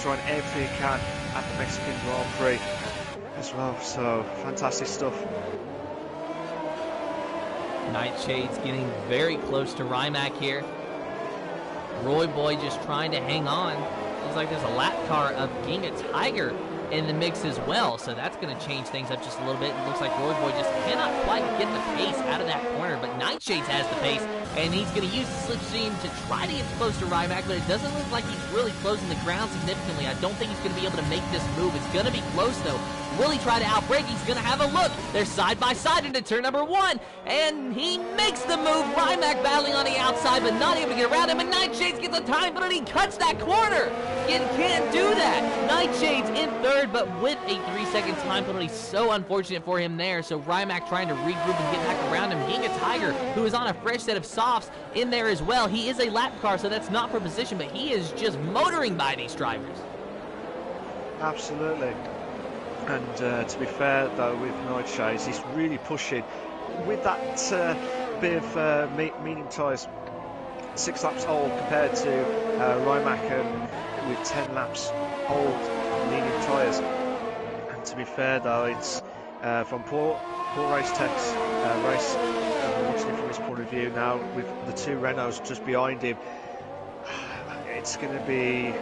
trying everything he can at the Mexican Grand Prix as well. So fantastic stuff. Nightshade's getting very close to Rimac here. Roy Boy just trying to hang on. Looks like there's a lap car of Ginga Tiger in the mix as well, so that's going to change things up just a little bit. It looks like Roy Boy just cannot quite get the pace out of that corner, but Nightshades has the pace, and he's going to use the slipstream to try to get close to Rimac, but it doesn't look like he's really closing the ground significantly. I don't think he's going to be able to make this move. It's going to be close, though. Will he try to outbrake? He's going to have a look. They're side by side into turn number 1, and he makes the move. Rimac battling on the outside, but not able to get around him, and Nightshades gets a time penalty. He cuts that corner. You can't do that. Nightshades in third, but with a 3-second time penalty. So unfortunate for him there. So Rimac trying to regroup and get back around him. Ginga Tiger, who is on a fresh set of softs, in there as well. He is a lap car, so that's not for position, but he is just motoring by these drivers. Absolutely. And to be fair, though, with Nightshades, he's really pushing with that bit of medium tyres, 6 laps old compared to Rimac with 10 laps old medium tyres. And to be fair, though, it's from poor race tech's race, watching it from his point of view now, with the 2 Renaults just behind him, it's going to be,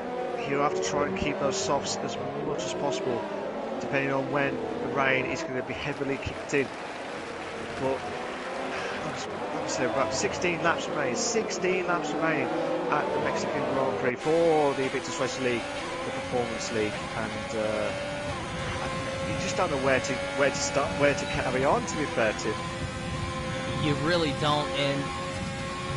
he'll have to try and keep those softs as much as possible, depending on when the rain is going to be heavily kicked in. But like I said, about 16 laps remaining. 16 laps remaining at the Mexican Grand Prix for the Invictus Racing League, the Performance League, and you just don't know where to start, where to carry on. To be fair to you, really don't. And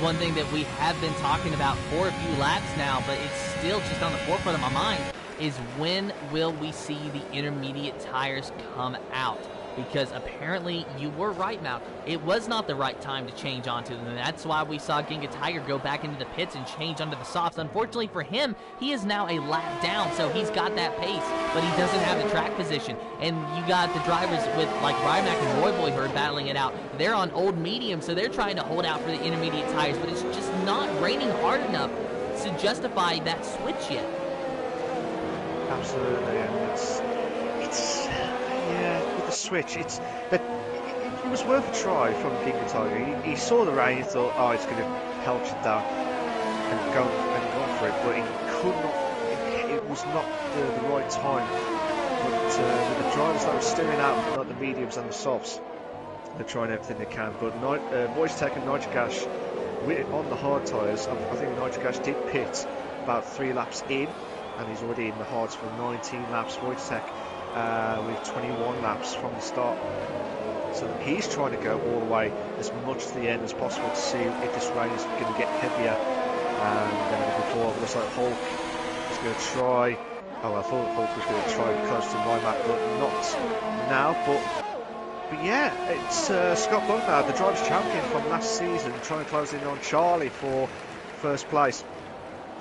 one thing that we have been talking about for a few laps now, but it's still just on the forefront of my mind, is when will we see the intermediate tires come out? Because apparently you were right, Malc. It was not the right time to change onto them, and that's why we saw Ginga Tiger go back into the pits and change onto the softs. Unfortunately for him, he is now a lap down, so he's got that pace, but he doesn't have the track position. And you got the drivers with like Rimac and Roy Boy who are battling it out. They're on old medium, so they're trying to hold out for the intermediate tires, but it's just not raining hard enough to justify that switch yet. Absolutely, and it's yeah, with the switch, it was worth a try from Ginga Tiger. He saw the rain, he thought, oh, it's going to help you down, and go for it, but he could not. It was not the right time. But with the drivers that were steering out, not the mediums and the softs, they're trying everything they can. But Voice Tech and nitrogash on the hard tyres. I think nitrogash did pit about 3 laps in, and he's already in the hards for 19 laps. Voice Tech with 21 laps from the start. So he's trying to go all the way as much to the end as possible to see if this rain is going to get heavier than ever before. It looks like Hulk is going to try. Oh, I thought Hulk was going to try close to Rimac, but not now. But yeah, it's Scott Bugner, the driver's champion from last season, trying to close in on Charlie for first place.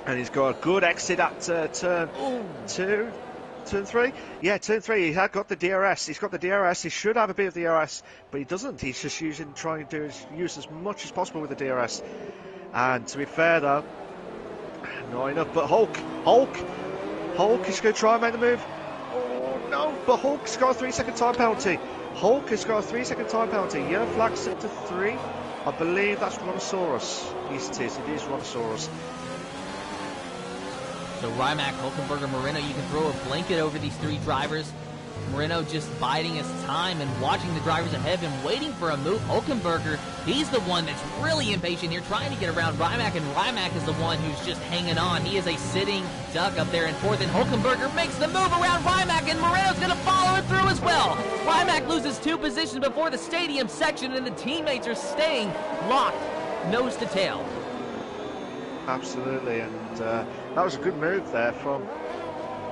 And he's got a good exit at turn 2. Turn 3? Yeah, turn 3. He had got the DRS. He's got the DRS. He should have a bit of DRS, but he doesn't. He's just trying to use as much as possible with the DRS. And to be fair, though, not enough. But Hulk is going to try and make the move. Oh no! But Hulk's got a 3-second time penalty. Hulk has got a 3-second time penalty. Yellow flag set to 3. I believe that's Rhinoceros. Yes, it is. It is Rhinoceros. So Rimac, Hulkenberger, Moreno, you can throw a blanket over these 3 drivers. Moreno just biding his time and watching the drivers ahead of him, waiting for a move. Hulkenberger, he's the one that's really impatient here, trying to get around Rimac, and Rimac is the one who's just hanging on. He is a sitting duck up there in 4th, and Hulkenberger makes the move around Rimac, and Moreno's going to follow it through as well. Rimac loses 2 positions before the stadium section, and the teammates are staying locked, nose to tail. Absolutely, and that was a good move there from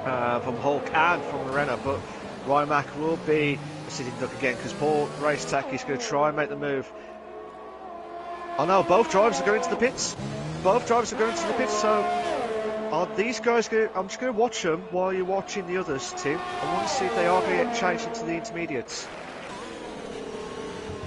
Hulk and from Moreno, but Rimac will be a sitting duck again because Paul Race Tech is going to try and make the move. Oh no, both drivers are going to the pits. Both drivers are going to the pits, so are these guys going to, I'm just going to watch them while you're watching the others, Tim. I want to see if they are going to get changed into the intermediates.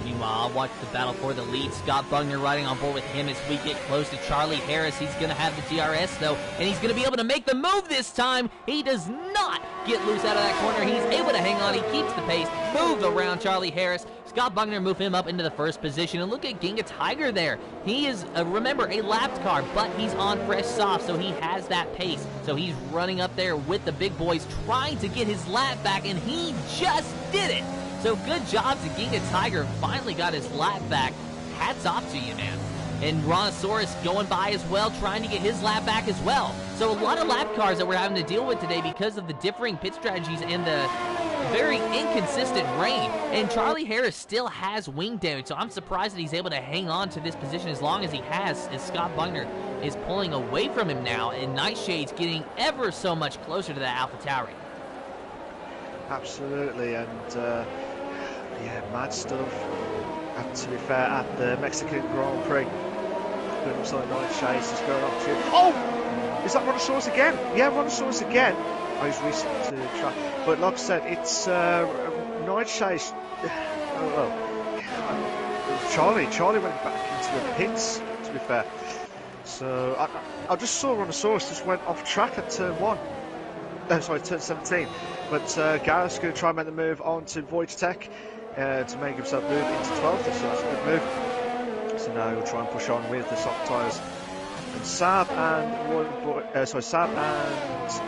Meanwhile, I'll watch the battle for the lead. Scott Bugner riding on board with him as we get close to Charlie Harris. He's going to have the DRS, though, and he's going to be able to make the move this time. He does not get loose out of that corner. He's able to hang on. He keeps the pace, move around Charlie Harris. Scott Bugner move him up into the first position. And look at Ginga Tiger there. He is, remember, a lapped car, but he's on fresh soft, so he has that pace. So he's running up there with the big boys, trying to get his lap back, and he just did it. So good job to Ginga Tiger. Finally got his lap back. Hats off to you, man. And Brontosaurus going by as well, trying to get his lap back as well. So a lot of lap cars that we're having to deal with today because of the differing pit strategies and the very inconsistent rain. And Charlie Harris still has wing damage, so I'm surprised that he's able to hang on to this position as long as he has, as Scott Bugner is pulling away from him now, and Nightshade's getting ever so much closer to that AlphaTauri. Absolutely, and yeah, mad stuff. And to be fair, at the Mexican Grand Prix, it looks like Nightshade is going up to. Oh, is that Brontosaurus again? Yeah, Brontosaurus again. Oh, he's racing to the track. But like I said, it's Nightshade. Charlie went back into the pits. To be fair, so I just saw Brontosaurus just went off track at turn 1. Sorry, turn 17. But Gareth's going to try and make the move on to Wojtek to make himself move into 12th, so that's a good move. So now he'll try and push on with the soft tyres. And Sab and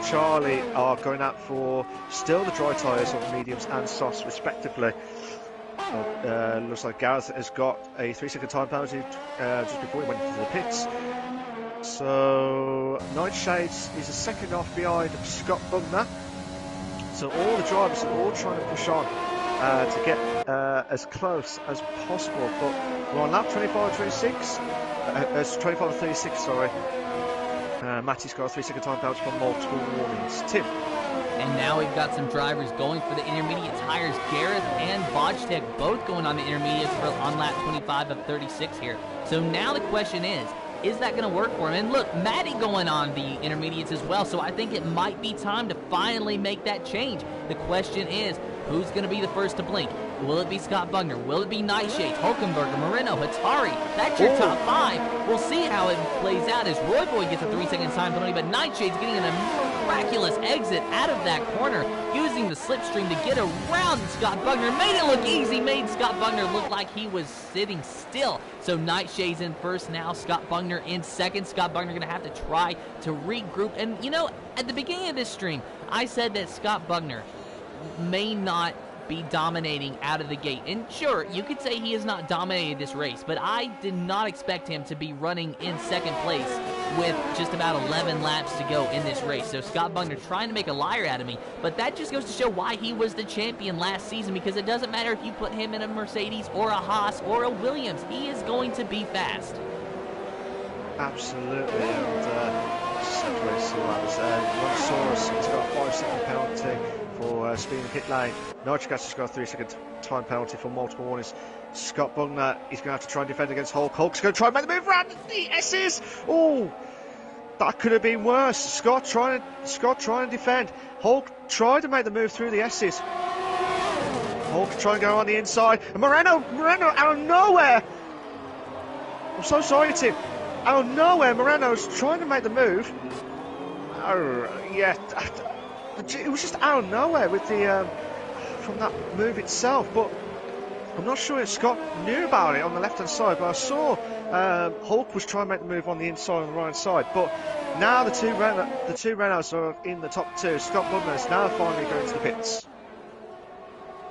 Charlie are going out for still the dry tyres of mediums and softs respectively. Looks like Gareth has got a 3-second time penalty just before he went into the pits. So Nightshades is a second off behind Scott Bugner. So all the drivers are all trying to push on to get as close as possible. But we're on lap 25-36. 25-36, sorry. Matty's got a 3-second time penalty for multiple warnings. Tim. And now we've got some drivers going for the intermediate tires. Gareth and Wojtek both going on the intermediates on lap 25 of 36 here. So now the question is that going to work for him? And look, Matty going on the intermediates as well, so I think it might be time to finally make that change. The question is, who's going to be the first to blink? Will it be Scott Bugner? Will it be Nightshade, Hulkenberger, Moreno, Hatari? That's your top 5. We'll see how it plays out as Roy Boy gets a 3-second time penalty, but Nightshade's getting a miraculous exit out of that corner, using the slipstream to get around Scott Bugner. Made it look easy, made Scott Bugner look like he was sitting still. So Nightshade's in first now, Scott Bugner in second. Scott Bugner going to have to try to regroup. And, you know, at the beginning of this stream, I said that Scott Bugner may not be dominating out of the gate. And sure, you could say he has not dominated this race, but I did not expect him to be running in second place with just about 11 laps to go in this race. So Scott Bugner trying to make a liar out of me, but that just goes to show why he was the champion last season, because it doesn't matter if you put him in a Mercedes or a Haas or a Williams, he is going to be fast. Absolutely, and just Brontosaurus has got a 5-second penalty for speeding the pit lane. Nitrogash has got a 3-second time penalty for multiple warnings. Scott Bugner is going to have to try and defend against Hulk. Hulk's going to try and make the move around the S's. Oh, that could have been worse. Scott trying to defend. Hulk tried to make the move through the S's. Hulk trying to go on the inside. And Moreno out of nowhere. I'm so sorry, Tim. Out of nowhere, Moreno's trying to make the move. Oh, yeah. It was just out of nowhere with the from that move itself, but I'm not sure if Scott knew about it on the left-hand side. But I saw Hulk was trying to make the move on the inside and the right side. But now the two Renaults are in the top 2. Scott Bugner is now finally going to the pits.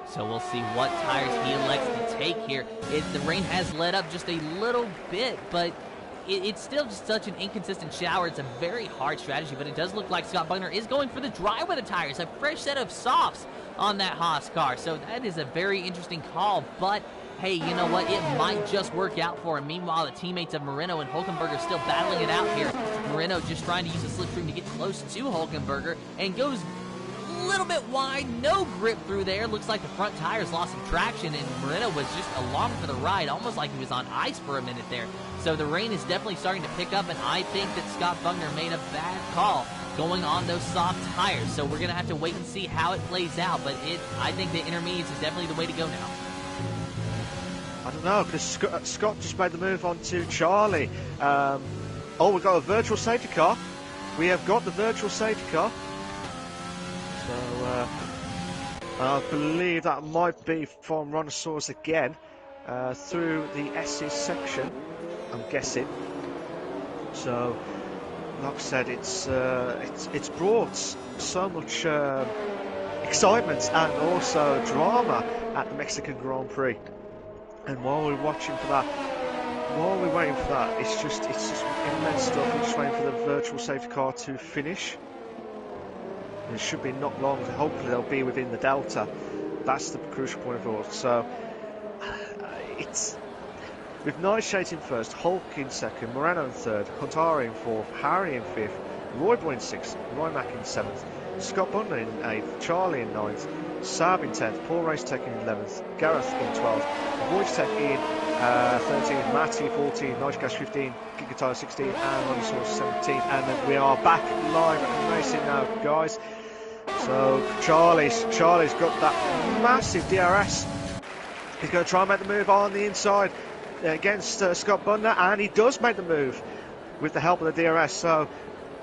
So we'll see what tires he elects to take here. The rain has let up just a little bit, but it's still just such an inconsistent shower. It's a very hard strategy, but it does look like Scott Bugner is going for the dry weather tires. A fresh set of softs on that Haas car. So that is a very interesting call, but hey, you know what? It might just work out for him. Meanwhile, the teammates of Moreno and Hulkenberger are still battling it out here. Moreno just trying to use a slipstream to get close to Hulkenberger and goes a little bit wide, no grip through there. Looks like the front tires lost some traction, and Moreno was just along for the ride, almost like he was on ice for a minute there. So the rain is definitely starting to pick up, and I think that Scott Bugner made a bad call going on those soft tires. So we're going to have to wait and see how it plays out, but I think the intermediates is definitely the way to go now. I don't know, because Scott just made the move on to Charlie. Oh, we've got a virtual safety car. We have got the virtual safety car. So, I believe that might be from Rhinosaurus again, through the S's section, I'm guessing. So, like I said, it's brought so much excitement and also drama at the Mexican Grand Prix. And while we're waiting for that, it's just immense stuff. We're just waiting for the virtual safety car to finish. It should be not long. Hopefully they'll be within the delta. That's the crucial point of all. So it's with Nightshade in first, Hulk in second, Moreno in third, Huntari in fourth, Harry in fifth, Royboy in sixth, Rymac in seventh, Scott Bundler in eighth, Charlie in ninth, Saab in 10th, Paul Racetech in 11th, Gareth in 12th, Voigetech in 13th, Matty 14, nitrogash 15, Gigatire 16, and Rhinosaurus 17. And we are back live and racing now, guys. So Charlie's got that massive DRS. He's going to try and make the move on the inside against Scott Bundler, and he does make the move with the help of the DRS. So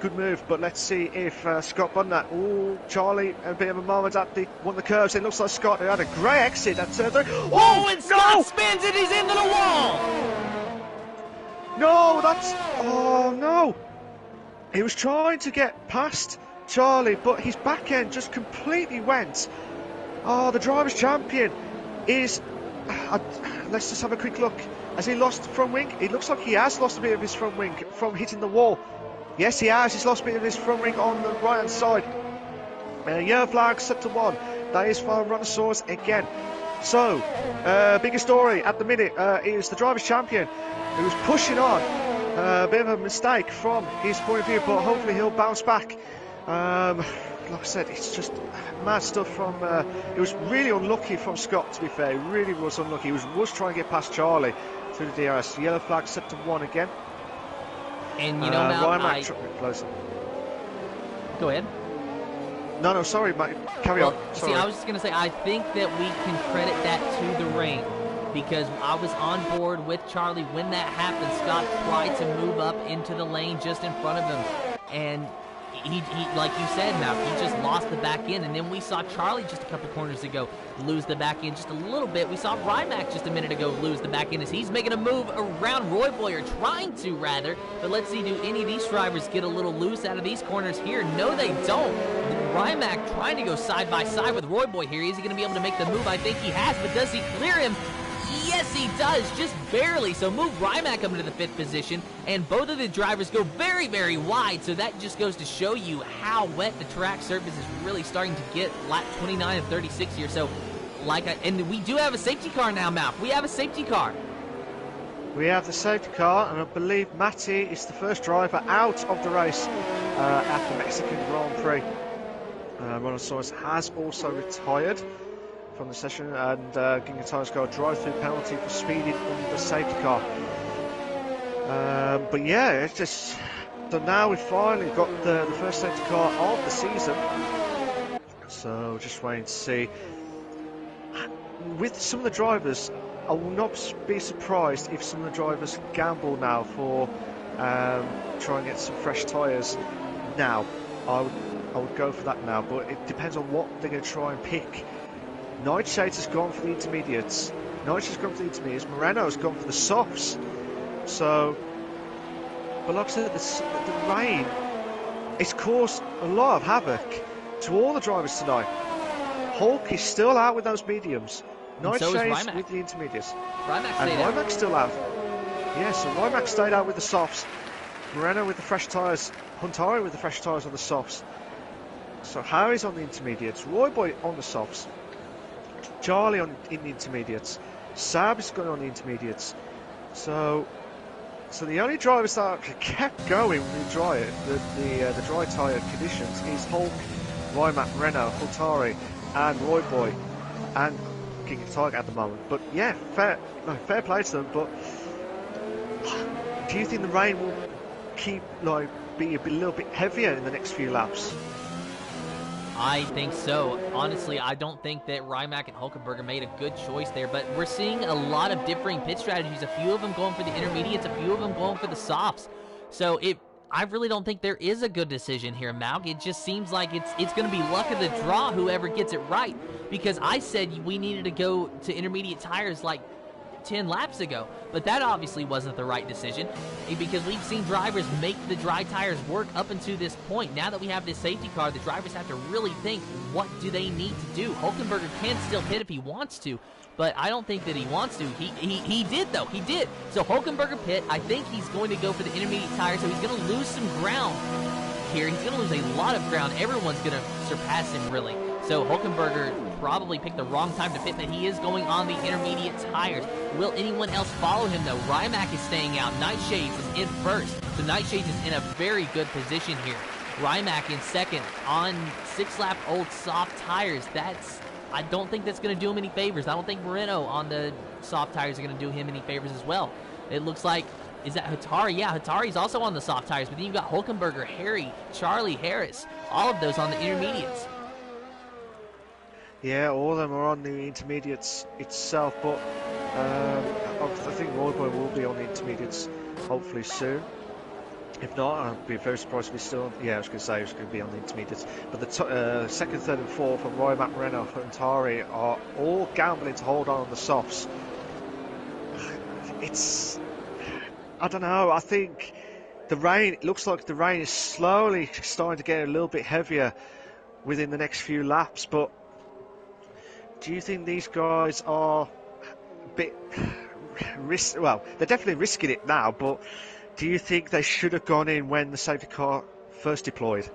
good move, but let's see if Scott Bundler. Oh, Charlie, a bit of a moment at one of the curves. It looks like Scott who had a great exit at turn 3. Oh, and Scott spins it. He's into the wall. No, oh no. He was trying to get past Charlie, but his back end just completely went. Oh, the driver's champion is. Let's just have a quick look. Has he lost the front wing? It looks like he has lost a bit of his front wing from hitting the wall. Yes, he has. He's lost a bit of his front wing on the right hand side. Yellow flag set to 1. That is for Rhinosaurus again. So, bigger story at the minute is the driver's champion who was pushing on. A bit of a mistake from his point of view, but hopefully he'll bounce back. Like I said, it's just mad stuff from. It was really unlucky from Scott, to be fair. He really was unlucky. He was trying to get past Charlie through the DRS. Yellow flag set to 1 again. And you know, Malc, go ahead. No, sorry, mate. Carry on. Sorry. See, I was just going to say, I think that we can credit that to the rain, because I was on board with Charlie when that happened. Scott tried to move up into the lane just in front of him, and he like you said, Malc, he just lost the back end. And then we saw Charlie just a couple corners ago lose the back end just a little bit. We saw Rymac just a minute ago lose the back end as he's making a move around Roy Boy, or trying to rather. But let's see, do any of these drivers get a little loose out of these corners here? No, they don't. Rymac trying to go side by side with Roy Boy here. Is he going to be able to make the move? I think he has, but does he clear him? Yes, he does, just barely. So move Rymac up into the 5th position, and both of the drivers go very, very wide. So that just goes to show you how wet the track surface is really starting to get lap 29 of 36 here. So, and we do have a safety car now, Malc. We have a safety car. We have the safety car, and I believe Matty is the first driver out of the race at the Mexican Grand Prix. Rhinosaurus has also retired from the session, and Gingatara's got a drive-through penalty for speeding under the safety car. But yeah, it's just. So now we've finally got the first safety car of the season. So just waiting to see. With some of the drivers, I will not be surprised if some of the drivers gamble now for trying to get some fresh tyres now. I would go for that now, but it depends on what they're going to try and pick. Nightshade has gone for the intermediates. Moreno's gone for the softs. So, but like I said, the rain, it's caused a lot of havoc to all the drivers tonight. Hulk is still out with those mediums. Nightshade's with the intermediates. Rymac's still out. Yeah, so Rymac stayed out with the softs. Moreno with the fresh tyres. Huntari with the fresh tyres on the softs. So Harry's on the intermediates. Royboy on the softs. Charlie in the intermediates. Sab's going on the intermediates. So the only drivers that kept going with the dry tyre conditions is Hulk, Rymac, Moreno, Huntari, and Royboy, and King of Tiger at the moment. But yeah, fair play to them. But do you think the rain will keep be a little bit heavier in the next few laps? I think so. Honestly, I don't think that Rimac and Hulkenberger made a good choice there, but we're seeing a lot of differing pit strategies. A few of them going for the intermediates, a few of them going for the softs. So I really don't think there is a good decision here, Malc. It just seems like it's going to be luck of the draw whoever gets it right, because I said we needed to go to intermediate tires like 10 laps ago, but that obviously wasn't the right decision, because we've seen drivers make the dry tires work up until this point. Now that we have this safety car, the drivers have to really think, what do they need to do? Hulkenberger can still pit if he wants to, but I don't think that he wants to. He did, though. He did. So Hulkenberger pit. I think he's going to go for the intermediate tire, so he's going to lose some ground here. He's going to lose a lot of ground. Everyone's going to surpass him, really. So Hulkenberger probably picked the wrong time to pit, but he is going on the intermediate tires. Will anyone else follow him, though? Rimac is staying out. Nightshades is in first. So Nightshades is in a very good position here. Rimac in second on 6-lap-old soft tires. I don't think that's going to do him any favors. I don't think Moreno on the soft tires are going to do him any favors as well. It looks like, is that Hatari? Yeah, Hatari's also on the soft tires, but then you've got Hulkenberger, Harry, Charlie, Harris, all of those on the intermediates. Yeah, all of them are on the intermediates itself, but I think Royboy will be on the intermediates hopefully soon. If not, I'd be very surprised if he's still on. Yeah, I was going to say he's going to be on the intermediates. But the second, third, and fourth from Roy Moreno and Tari are all gambling to hold on the softs. I don't know. I think it looks like the rain is slowly starting to get a little bit heavier within the next few laps, but do you think these guys are a bit well, they're definitely risking it now, but do you think they should have gone in when the safety car first deployed?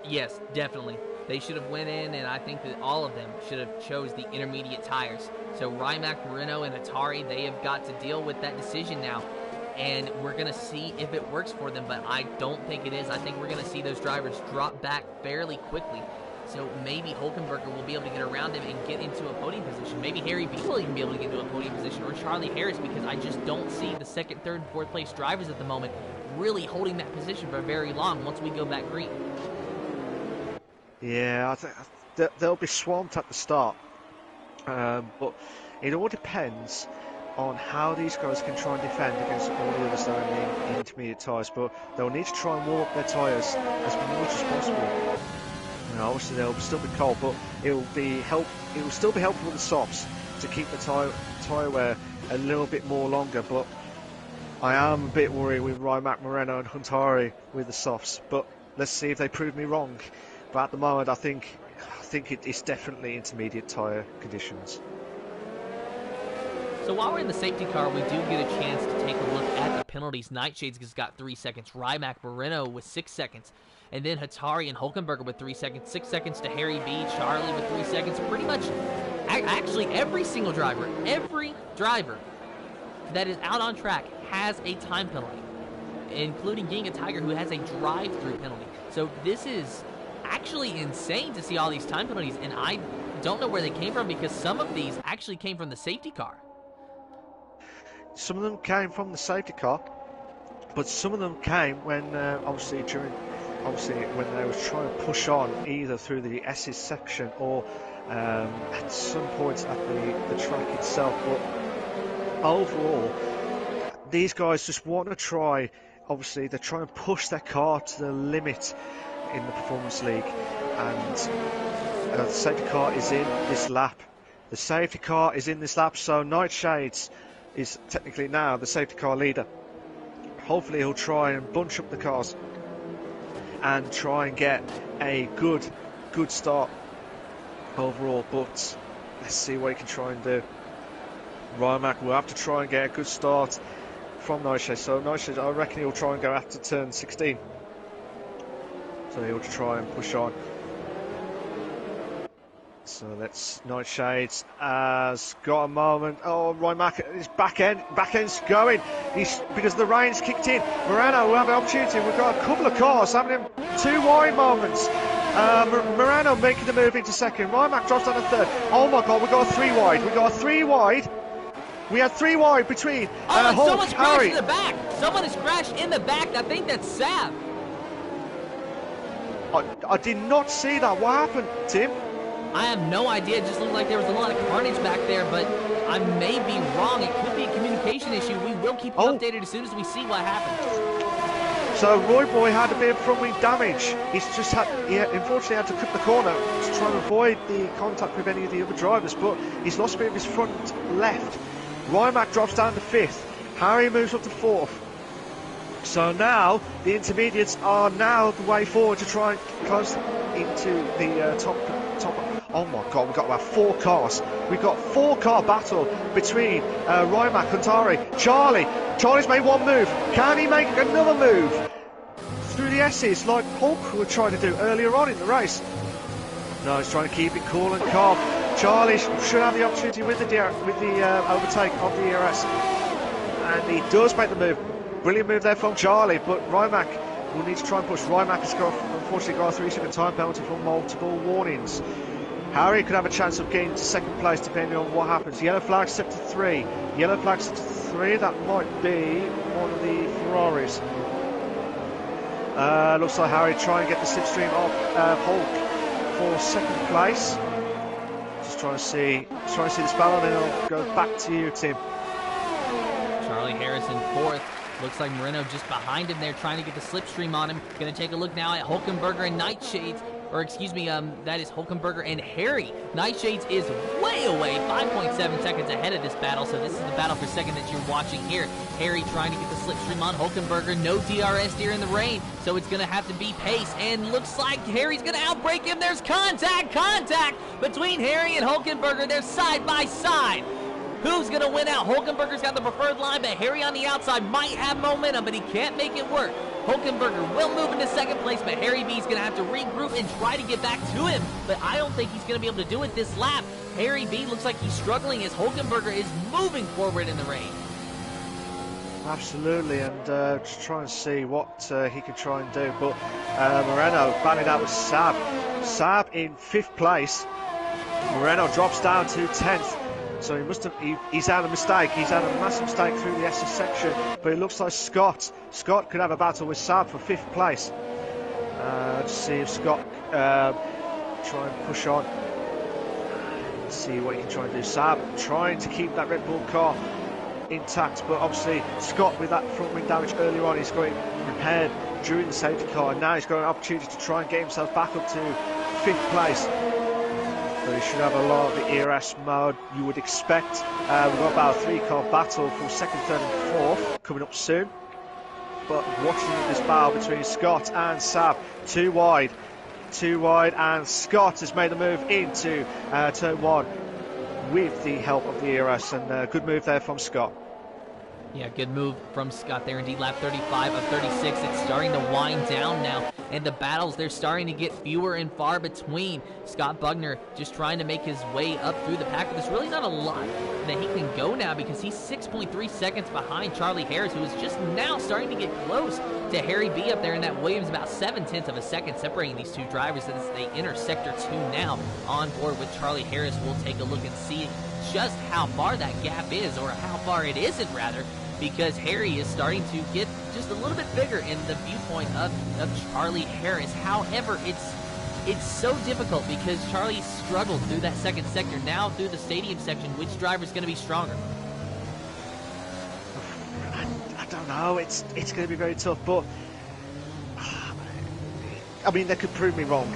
Yes, definitely. They should have went in, and I think that all of them should have chose the intermediate tires. So Rimac, Moreno, and Atari, they have got to deal with that decision now. And we're going to see if it works for them, but I don't think it is. I think we're going to see those drivers drop back fairly quickly. So maybe Hulkenberger will be able to get around him and get into a podium position. Maybe Harry B will even be able to get into a podium position, or Charlie Harris, because I just don't see the second, third, and fourth place drivers at the moment really holding that position for very long once we go back green. Yeah, I think they'll be swamped at the start. But it all depends on how these guys can try and defend against all the others that are in the intermediate tyres. But they'll need to try and warm up their tyres as much as possible. You know, obviously they'll still be cold, but it will still be helpful with the softs to keep the tyre wear a little bit more longer. But I am a bit worried with Rimac, Moreno and Huntari with the softs. But let's see if they prove me wrong. But at the moment, I think it's definitely intermediate tyre conditions. So while we're in the safety car, we do get a chance to take a look at the penalties. Nightshades has got 3 seconds. Rimac, Moreno with 6 seconds. And then Hatari and Hulkenberger with 3 seconds. 6 seconds to Harry B. Charlie with 3 seconds. Pretty much, actually, every single driver, every driver that is out on track has a time penalty, including Ging a Tiger, who has a drive-through penalty. So this is actually insane to see all these time penalties, and I don't know where they came from, because some of these actually came from the safety car. Some of them came from the safety car, but some of them came when obviously when they were trying to push on either through the S's section or at some points at the track itself. But overall, these guys just want to try. Obviously, they're trying to push their car to the limit in the Performance League, and the safety car is in this lap. The safety car is in this lap, so Nightshades is technically now the safety car leader. Hopefully he'll try and bunch up the cars and try and get a good start overall, but let's see what he can try and do. Rimac will have to try and get a good start from Nightshades, so Nightshades, I reckon he'll try and go after turn 16. So he'll try and push on. So that's Nightshades has got a moment. Oh, Rimac, his back end's going. Because the rain's kicked in. Moreno will have an opportunity. We've got a couple of cars having 2 wide moments. Moreno making the move into second. Rimac drops down to third. Oh my God, we've got a 3 wide. We've got a 3 wide. We had 3 wide between someone's Harry. crashed in the back. Someone has crashed in the back. I think that's Sav. I did not see that. What happened, Tim? I have no idea. It just looked like there was a lot of carnage back there, but I may be wrong. It could be a communication issue. We will keep you updated as soon as we see what happens. So Roy Boy had a bit of front wing damage. He's just unfortunately had to cut the corner to try and avoid the contact with any of the other drivers, but he's lost a bit of his front left. Rymac drops down to 5th. Harry moves up to 4th. So now the intermediates are now the way forward to try and close into the top. Oh my God, we've got about 4 cars. We've got 4-car battle between Rymac, Huntari, Charlie. Charlie's made one move. Can he make another move through the S's like Hulk would try to do earlier on in the race? No, he's trying to keep it cool and calm. Charlie should have the opportunity with the overtake of the ERS. And he does make the move. Brilliant move there from Charlie, but Rymac will need to try and push. Rymac has unfortunately got a 3-second time penalty for multiple warnings. Harry could have a chance of getting to 2nd place depending on what happens. Yellow flag set to 3. Yellow flag set to 3. That might be one of the Ferraris. Looks like Harry trying to get the slipstream of Hulk for 2nd place. Just trying to see this battle, and then I'll go back to you, Tim. Charlie Harrison 4th. Looks like Moreno just behind him there, trying to get the slipstream on him. Going to take a look now at Hulkenberger and Nightshades. Or excuse me, that is Hulkenberger and Harry. Nightshades is way away, 5.7 seconds ahead of this battle, so this is the battle for 2nd that you're watching here. Harry trying to get the slipstream on Hulkenberger, no DRS here in the rain, so it's going to have to be pace, and looks like Harry's going to outbrake him. There's contact between Harry and Hulkenberger. They're side by side. Who's going to win out? Hulkenberger's got the preferred line, but Harry on the outside might have momentum, but he can't make it work. Hulkenberger will move into 2nd place, but Harry B is going to have to regroup and try to get back to him. But I don't think he's going to be able to do it this lap. Harry B looks like he's struggling as Hulkenberger is moving forward in the rain. Absolutely, and just try and see what he can try and do. But Moreno battling out with Saab. Saab in 5th place. Moreno drops down to 10th. So he's had a mistake. He's had a massive mistake through the SS section. But it looks like Scott could have a battle with Saab for 5th place. Let's see if Scott try and push on. Let's see what he can try and do. Saab trying to keep that Red Bull car intact, but obviously Scott with that front wing damage earlier on, he's got it repaired during the safety car, and now he's got an opportunity to try and get himself back up to 5th place. So he should have a lot of the ERS mode you would expect. We've got about a 3-car battle for 2nd, 3rd and 4th coming up soon. But watching this battle between Scott and Saab, too wide, and Scott has made the move into turn 1 with the help of the ERS, and good move there from Scott. Yeah, good move from Scott there. Indeed, lap 35 of 36. It's starting to wind down now, and the battles, they're starting to get fewer and far between. Scott Bugner just trying to make his way up through the pack, but there's really not a lot that he can go now because he's 6.3 seconds behind Charlie Harris, who is just now starting to get close to Harry B up there, and that Williams about 0.7 of a second separating these two drivers as they enter Sector 2 now. On board with Charlie Harris, we'll take a look and see just how far that gap is, or how far it isn't, rather, because Harry is starting to get just a little bit bigger in the viewpoint of Charlie Harris. However, it's so difficult because Charlie struggled through that 2nd sector. Now through the stadium section, which driver is going to be stronger? I don't know. It's going to be very tough, but I mean, they could prove me wrong.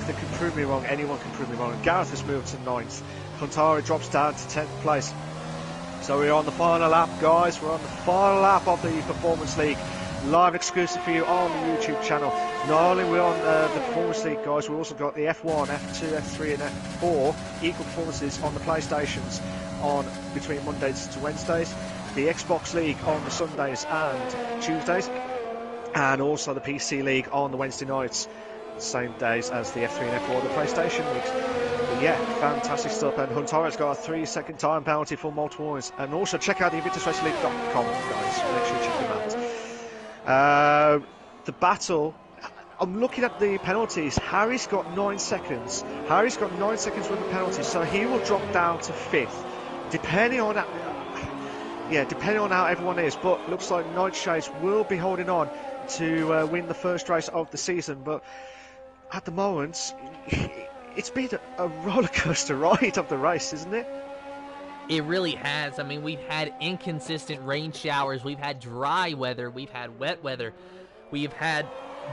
Anyone can prove me wrong. Gareth has moved to 9th. Huntari drops down to 10th place. So we're on the final lap, guys. We're on the final lap of the Performance League. Live exclusive for you on the YouTube channel. Not only are we on the Performance League, guys, we've also got the F1, F2, F3 and F4 equal performances on the PlayStations on between Mondays to Wednesdays. The Xbox League on the Sundays and Tuesdays. And also the PC League on the Wednesday nights. Same days as the F3 and F4, the PlayStation leagues. But yeah, fantastic stuff. And Huntari's got a 3-second time penalty for multiple warnings. And also check out the InvictusRacingLeague.com, guys. Make sure you check them out. The battle. I'm looking at the penalties. Harry's got 9 seconds. Harry's got 9 seconds worth of penalties, so he will drop down to 5th, depending on how everyone is. But looks like Nightshades will be holding on to win the first race of the season. But at the moment, it's been a roller coaster ride of the race, isn't it? It really has. I mean, we've had inconsistent rain showers, we've had dry weather, we've had wet weather, we've had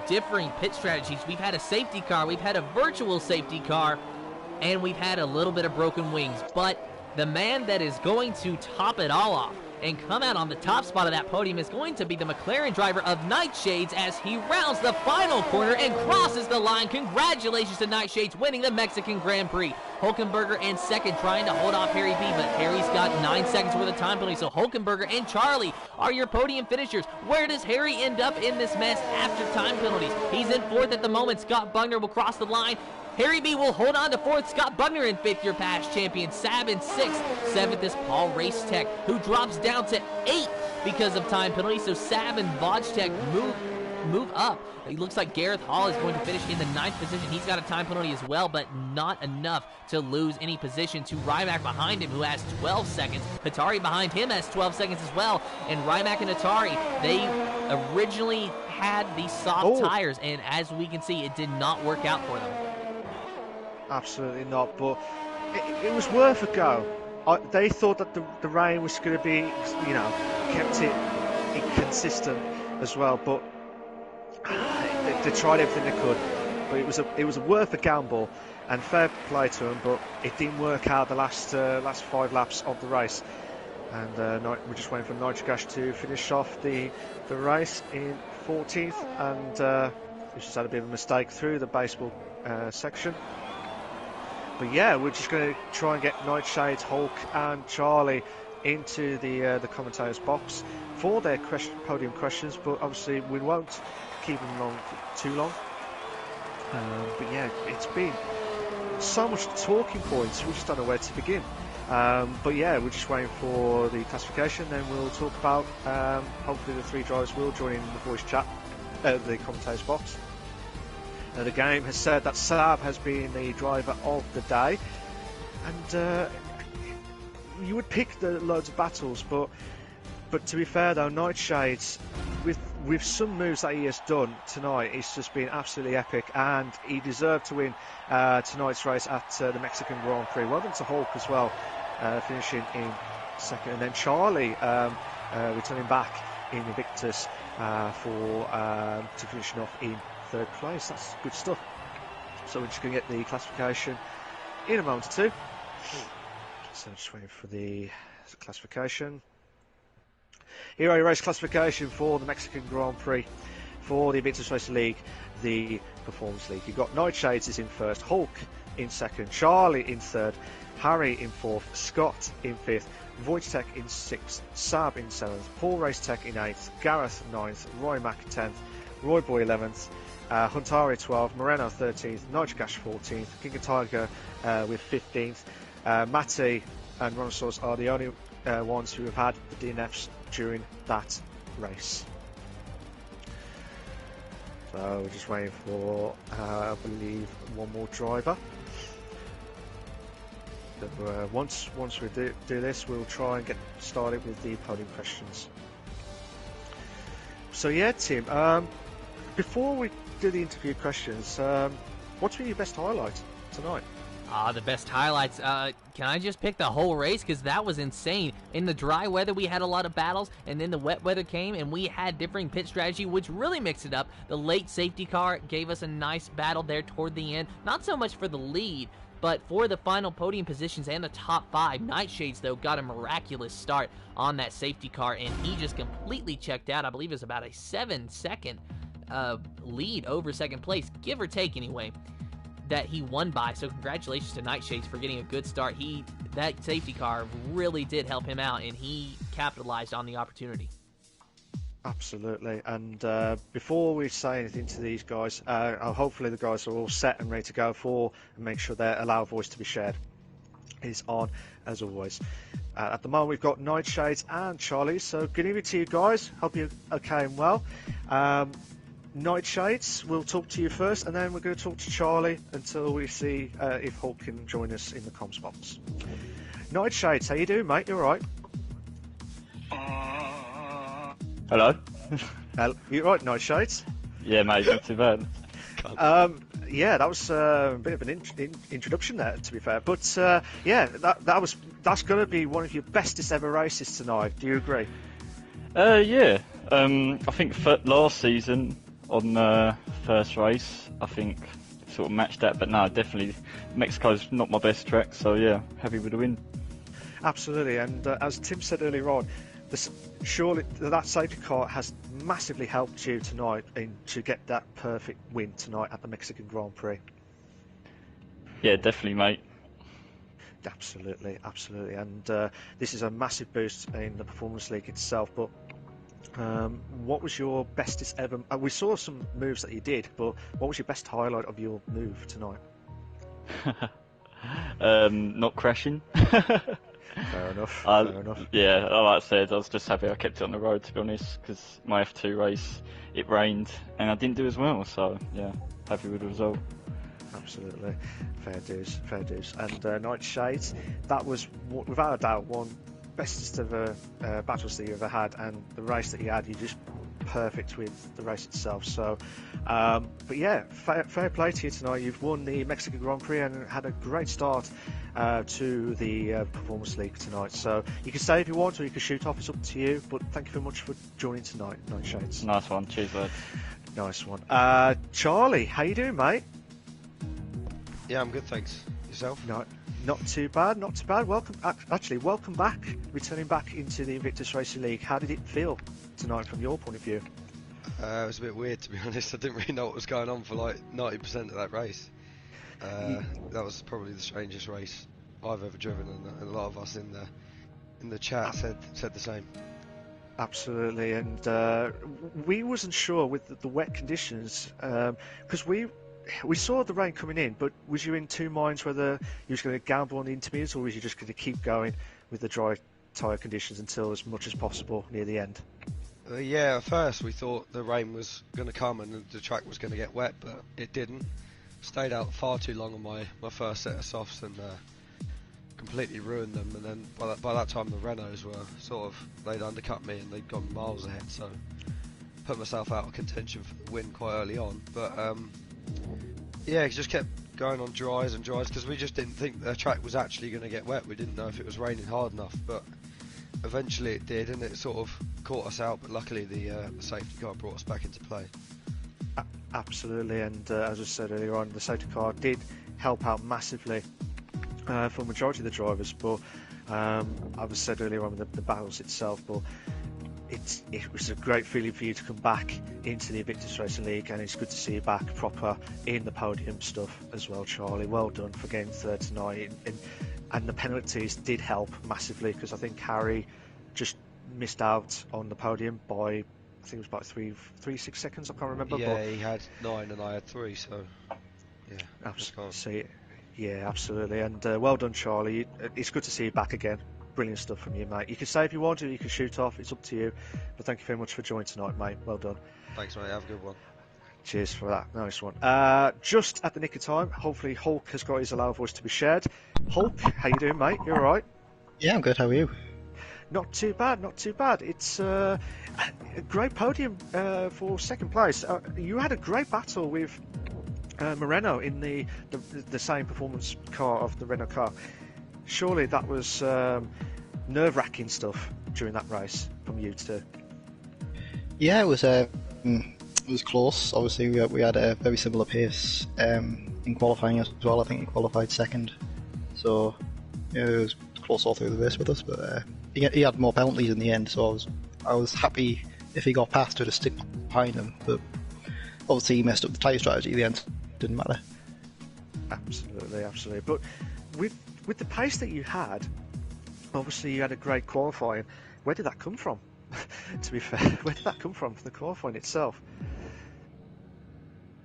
differing pit strategies, we've had a safety car, we've had a virtual safety car, and we've had a little bit of broken wings. But the man that is going to top it all off and come out on the top spot of that podium is going to be the McLaren driver of Nightshades as he rounds the final corner and crosses the line. Congratulations to Nightshades winning the Mexican Grand Prix. Hulkenberger in second, trying to hold off Harry B, but Harry's got 9 seconds worth of time penalty, so Hulkenberger and Charlie are your podium finishers. Where does Harry end up in this mess after time penalties? He's in fourth at the moment. Scott Bugner will cross the line. Harry B will hold on to fourth. Scott Bugner in fifth, your past champion. Sab in sixth. Seventh is Paul Racetech, who drops down to eighth because of time penalty. So Sab and Vodtech move up. It looks like Gareth Hall is going to finish in the 9th position. He's got a time penalty as well, but not enough to lose any position to Rimac behind him, who has 12 seconds. Hatari behind him has 12 seconds as well. And Rimac and Hatari, they originally had these soft tires, and as we can see, it did not work out for them. Absolutely not, but it was worth a go. They thought that the rain was going to be, you know, kept it inconsistent as well, but they tried everything they could. But it was worth a gamble, and fair play to them, but it didn't work out the last 5 laps of the race. And we're just waiting for nitrogash to finish off the race in 14th, and we just had a bit of a mistake through the baseball section. But yeah, we're just going to try and get Nightshades, Hulk and Charlie into the commentators box for their podium questions, but obviously we won't keep them long for too long. But yeah, it's been so much talking points, we just don't know where to begin. But yeah, we're just waiting for the classification, then we'll talk about hopefully the 3 drivers will join in the voice chat, the commentators box. The game has said that Saab has been the driver of the day, and you would pick the loads of battles, but to be fair though, Nightshades, with some moves that he has done tonight, it's just been absolutely epic, and he deserved to win tonight's race at the Mexican Grand Prix. Well done to Hulk as well, finishing in second, and then Charlie returning back in Invictus to finishing off in 3rd place. That's good stuff. So we're just going to get the classification in a moment or two. So just waiting for the classification. Here are your race classification for the Mexican Grand Prix for the Invictus Racing League, the Performance League. You've got Nightshades is in 1st, Hulk in 2nd, Charlie in 3rd, Harry in 4th, Scott in 5th, Vodtech in 6th, Sab in 7th, Paul Racetech in 8th, Gareth 9th, Roy Mack 10th, Roy Boy 11th, Huntari 12th, Moreno 13th, nitrogash 14th, King of Tiger with 15th. Matty and Ronosaurus are the only ones who have had the DNFs during that race. So we're just waiting for, I believe, one more driver. So, once we do this, we'll try and get started with the podium questions. So yeah, Tim, before we do the interview questions, what's been your best highlight tonight? The best highlights. Can I just pick the whole race? Because that was insane. In the dry weather, we had a lot of battles, and then the wet weather came, and we had differing pit strategy, which really mixed it up. The late safety car gave us a nice battle there toward the end. Not so much for the lead, but for the final podium positions and the top 5. Nightshades, though, got a miraculous start on that safety car, and he just completely checked out. I believe it was about a 7-second lead over 2nd place, give or take anyway, that he won by. So congratulations to Nightshades for getting a good start. That safety car really did help him out, and he capitalized on the opportunity. Absolutely. And before we say anything to these guys, hopefully the guys are all set and ready to go and make sure their allow voice to be shared is on as always. At the moment we've got Nightshades and Charlie, so good evening to you guys. Hope you're okay and well. Nightshades, we'll talk to you first, and then we're going to talk to Charlie until we see if Hulk can join us in the comms box. Nightshades, how you doing, mate? You alright? Hello. You alright, Nightshades? Yeah, mate, not too bad. Yeah, that was a bit of an introduction there, to be fair. But yeah, that's going to be one of your bestest ever races tonight. Do you agree? Yeah. I think last season on first race, I think sort of matched that. But no, definitely Mexico's not my best track. So yeah, happy with the win. Absolutely, and as Tim said earlier on, surely that safety car has massively helped you tonight to get that perfect win tonight at the Mexican Grand Prix. Yeah, definitely, mate. Absolutely, absolutely, and this is a massive boost in the Performance League itself. But what was your bestest ever? We saw some moves that you did, but what was your best highlight of your move tonight? Not crashing. Fair enough. Fair enough. Yeah, like I said, I was just happy I kept it on the road, to be honest, because my F2 race, it rained and I didn't do as well. So yeah, happy with the result. Absolutely, fair dues, fair dues. And Nightshades, that was without a doubt one bestest ever battles that you ever had, and the race that you had, you just perfect with the race itself. So, but yeah, fair play to you tonight. You've won the Mexican Grand Prix and had a great start to the Performance League tonight. So you can stay if you want, or you can shoot off. It's up to you. But thank you very much for joining tonight, Nightshades. Nice one, cheers, lads. Nice one. Charlie, how you doing, mate? Yeah, I'm good, thanks. Yourself? No, not too bad, not too bad. Welcome back, returning back into the Invictus Racing League. How did it feel tonight from your point of view? It was a bit weird, to be honest. I didn't really know what was going on for like 90% of that race. That was probably the strangest race I've ever driven, and a lot of us in the chat said the same. Absolutely, and we wasn't sure with the wet conditions, because we saw the rain coming in, but was you in two minds whether you was going to gamble on the intermediates, or was you just going to keep going with the dry tyre conditions until as much as possible near the end? Yeah, at first we thought the rain was going to come and the track was going to get wet, but it didn't. Stayed out far too long on my first set of softs and completely ruined them, and then by that time the Renaults were they'd undercut me and they'd gone miles ahead, so put myself out of contention for the win quite early on. But yeah, it just kept going on dries and dries because we just didn't think the track was actually going to get wet. We didn't know if it was raining hard enough, but eventually it did, and it sort of caught us out. But luckily the safety car brought us back into play. Absolutely, and as I said earlier on, the safety car did help out massively for the majority of the drivers. But I was said earlier on the battles itself, but it was a great feeling for you to come back into the Invictus Racing League, and it's good to see you back proper in the podium stuff as well, Charlie. Well done for getting third tonight, and the penalties did help massively, because I think Harry just missed out on the podium by, I think it was about 6 seconds, I can't remember. Yeah, but he had 9 and I had 3, so yeah. Absolutely. Yeah, absolutely, and well done, Charlie. It's good to see you back again. Brilliant stuff from you, mate. You can say if you want to, you can shoot off, it's up to you. But thank you very much for joining tonight, mate. Well done. Thanks, mate. Have a good one. Cheers for that. Nice one. Just at the nick of time, hopefully Hulk has got his allow voice to be shared. Hulk, how you doing, mate? You alright? Yeah, I'm good. How are you? Not too bad, not too bad. It's a great podium for second place. You had a great battle with Moreno in the same performance car of the Renault car. Surely that was nerve-wracking stuff during that race from you two. Yeah, it was close. Obviously, we had a very similar pace in qualifying as well. I think he qualified second, so yeah, it was close all through the race with us. But he had more penalties in the end, so I was happy if he got past to stick behind him. But obviously, he messed up the tyre strategy at the end. Didn't matter. Absolutely, absolutely. But with the pace that you had, obviously you had a great qualifying. Where did that come from? To be fair, where did that come from for the qualifying itself?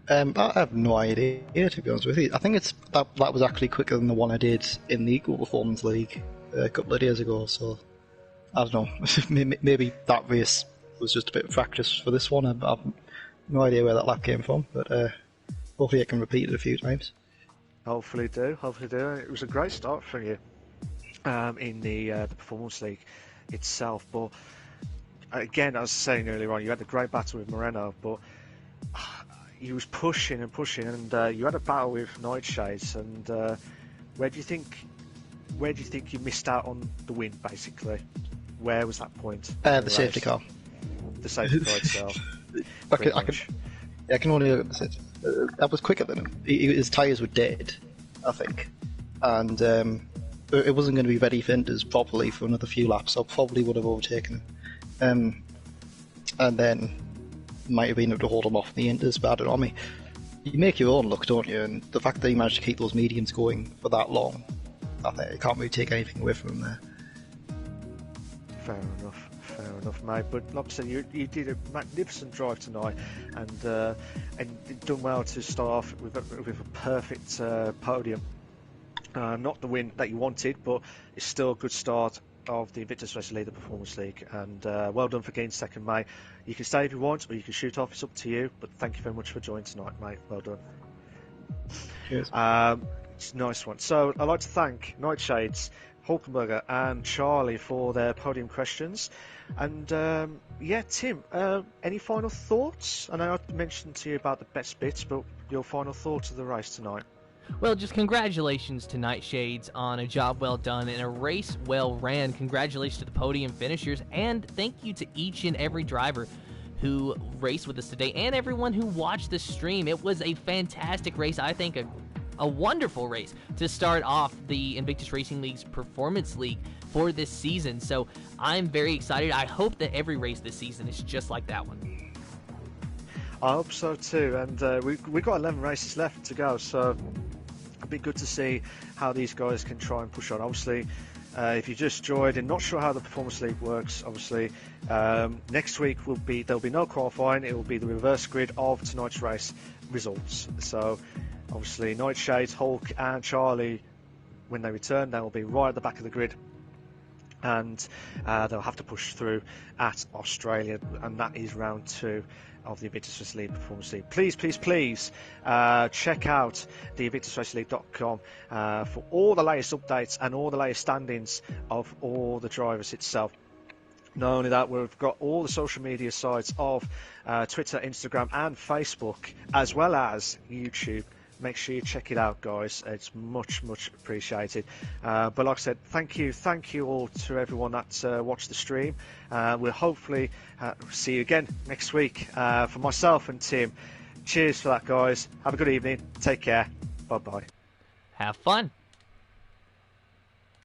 I have no idea, to be honest with you. I think that was actually quicker than the one I did in the Equal Performance League a couple of days ago. So I don't know. Maybe that race was just a bit of practice for this one. I have no idea where that lap came from, but hopefully I can repeat it a few times. Hopefully do. It was a great start for you in the Performance League itself. But again, as I was saying earlier on, you had a great battle with Moreno, but you was pushing and pushing, and you had a battle with Nightshades. And where do you think you missed out on the win? Basically, where was that point? The safety car. The safety car itself. I can only look at the safety. That was quicker than him. His tyres were dead, I think, and it wasn't going to be ready for Inters properly for another few laps. So I probably would have overtaken him, and then might have been able to hold him off in the Inters. But I don't know. I mean, you make your own luck, don't you? And the fact that he managed to keep those mediums going for that long, I think you can't really take anything away from him there. Fair enough, mate. But like I said, you did a magnificent drive tonight, and done well to start off with a perfect podium. Not the win that you wanted, but it's still a good start of the Invictus Racing League, the Performance League, and well done for getting second, mate. You can stay if you want, or you can shoot off. It's up to you. But thank you very much for joining tonight, mate. Well done. Cheers. It's a nice one. So I'd like to thank Nightshades, Hulkenberger and Charlie for their podium questions. And yeah, Tim, any final thoughts? I know I mentioned to you about the best bits, but your final thoughts of the race tonight? Well, just congratulations to Nightshades on a job well done and a race well ran. Congratulations to the podium finishers, and thank you to each and every driver who raced with us today and everyone who watched the stream. It was a fantastic race. I think a wonderful race to start off the Invictus Racing League's Performance League for this season. So I'm very excited. I hope that every race this season is just like that one. I hope so too. And we've got 11 races left to go, so it'll be good to see how these guys can try and push on. Obviously, if you just joined and not sure how the Performance League works, obviously next week there'll be no qualifying. It will be the reverse grid of tonight's race results. So obviously Nightshades, Hulk and Charlie, when they return, they will be right at the back of the grid, and they'll have to push through at Australia, and that is round 2 of the Invictus Racing League Performance League. Please check out the InvictusRacingLeague.com for all the latest updates and all the latest standings of all the drivers itself. Not only that, we've got all the social media sites of Twitter, Instagram and Facebook, as well as YouTube. Make sure you check it out, guys. It's much appreciated. But like I said, thank you all to everyone that watched the stream. We'll hopefully see you again next week. For myself and Tim, cheers for that, guys. Have a good evening. Take care. Bye-bye. Have fun.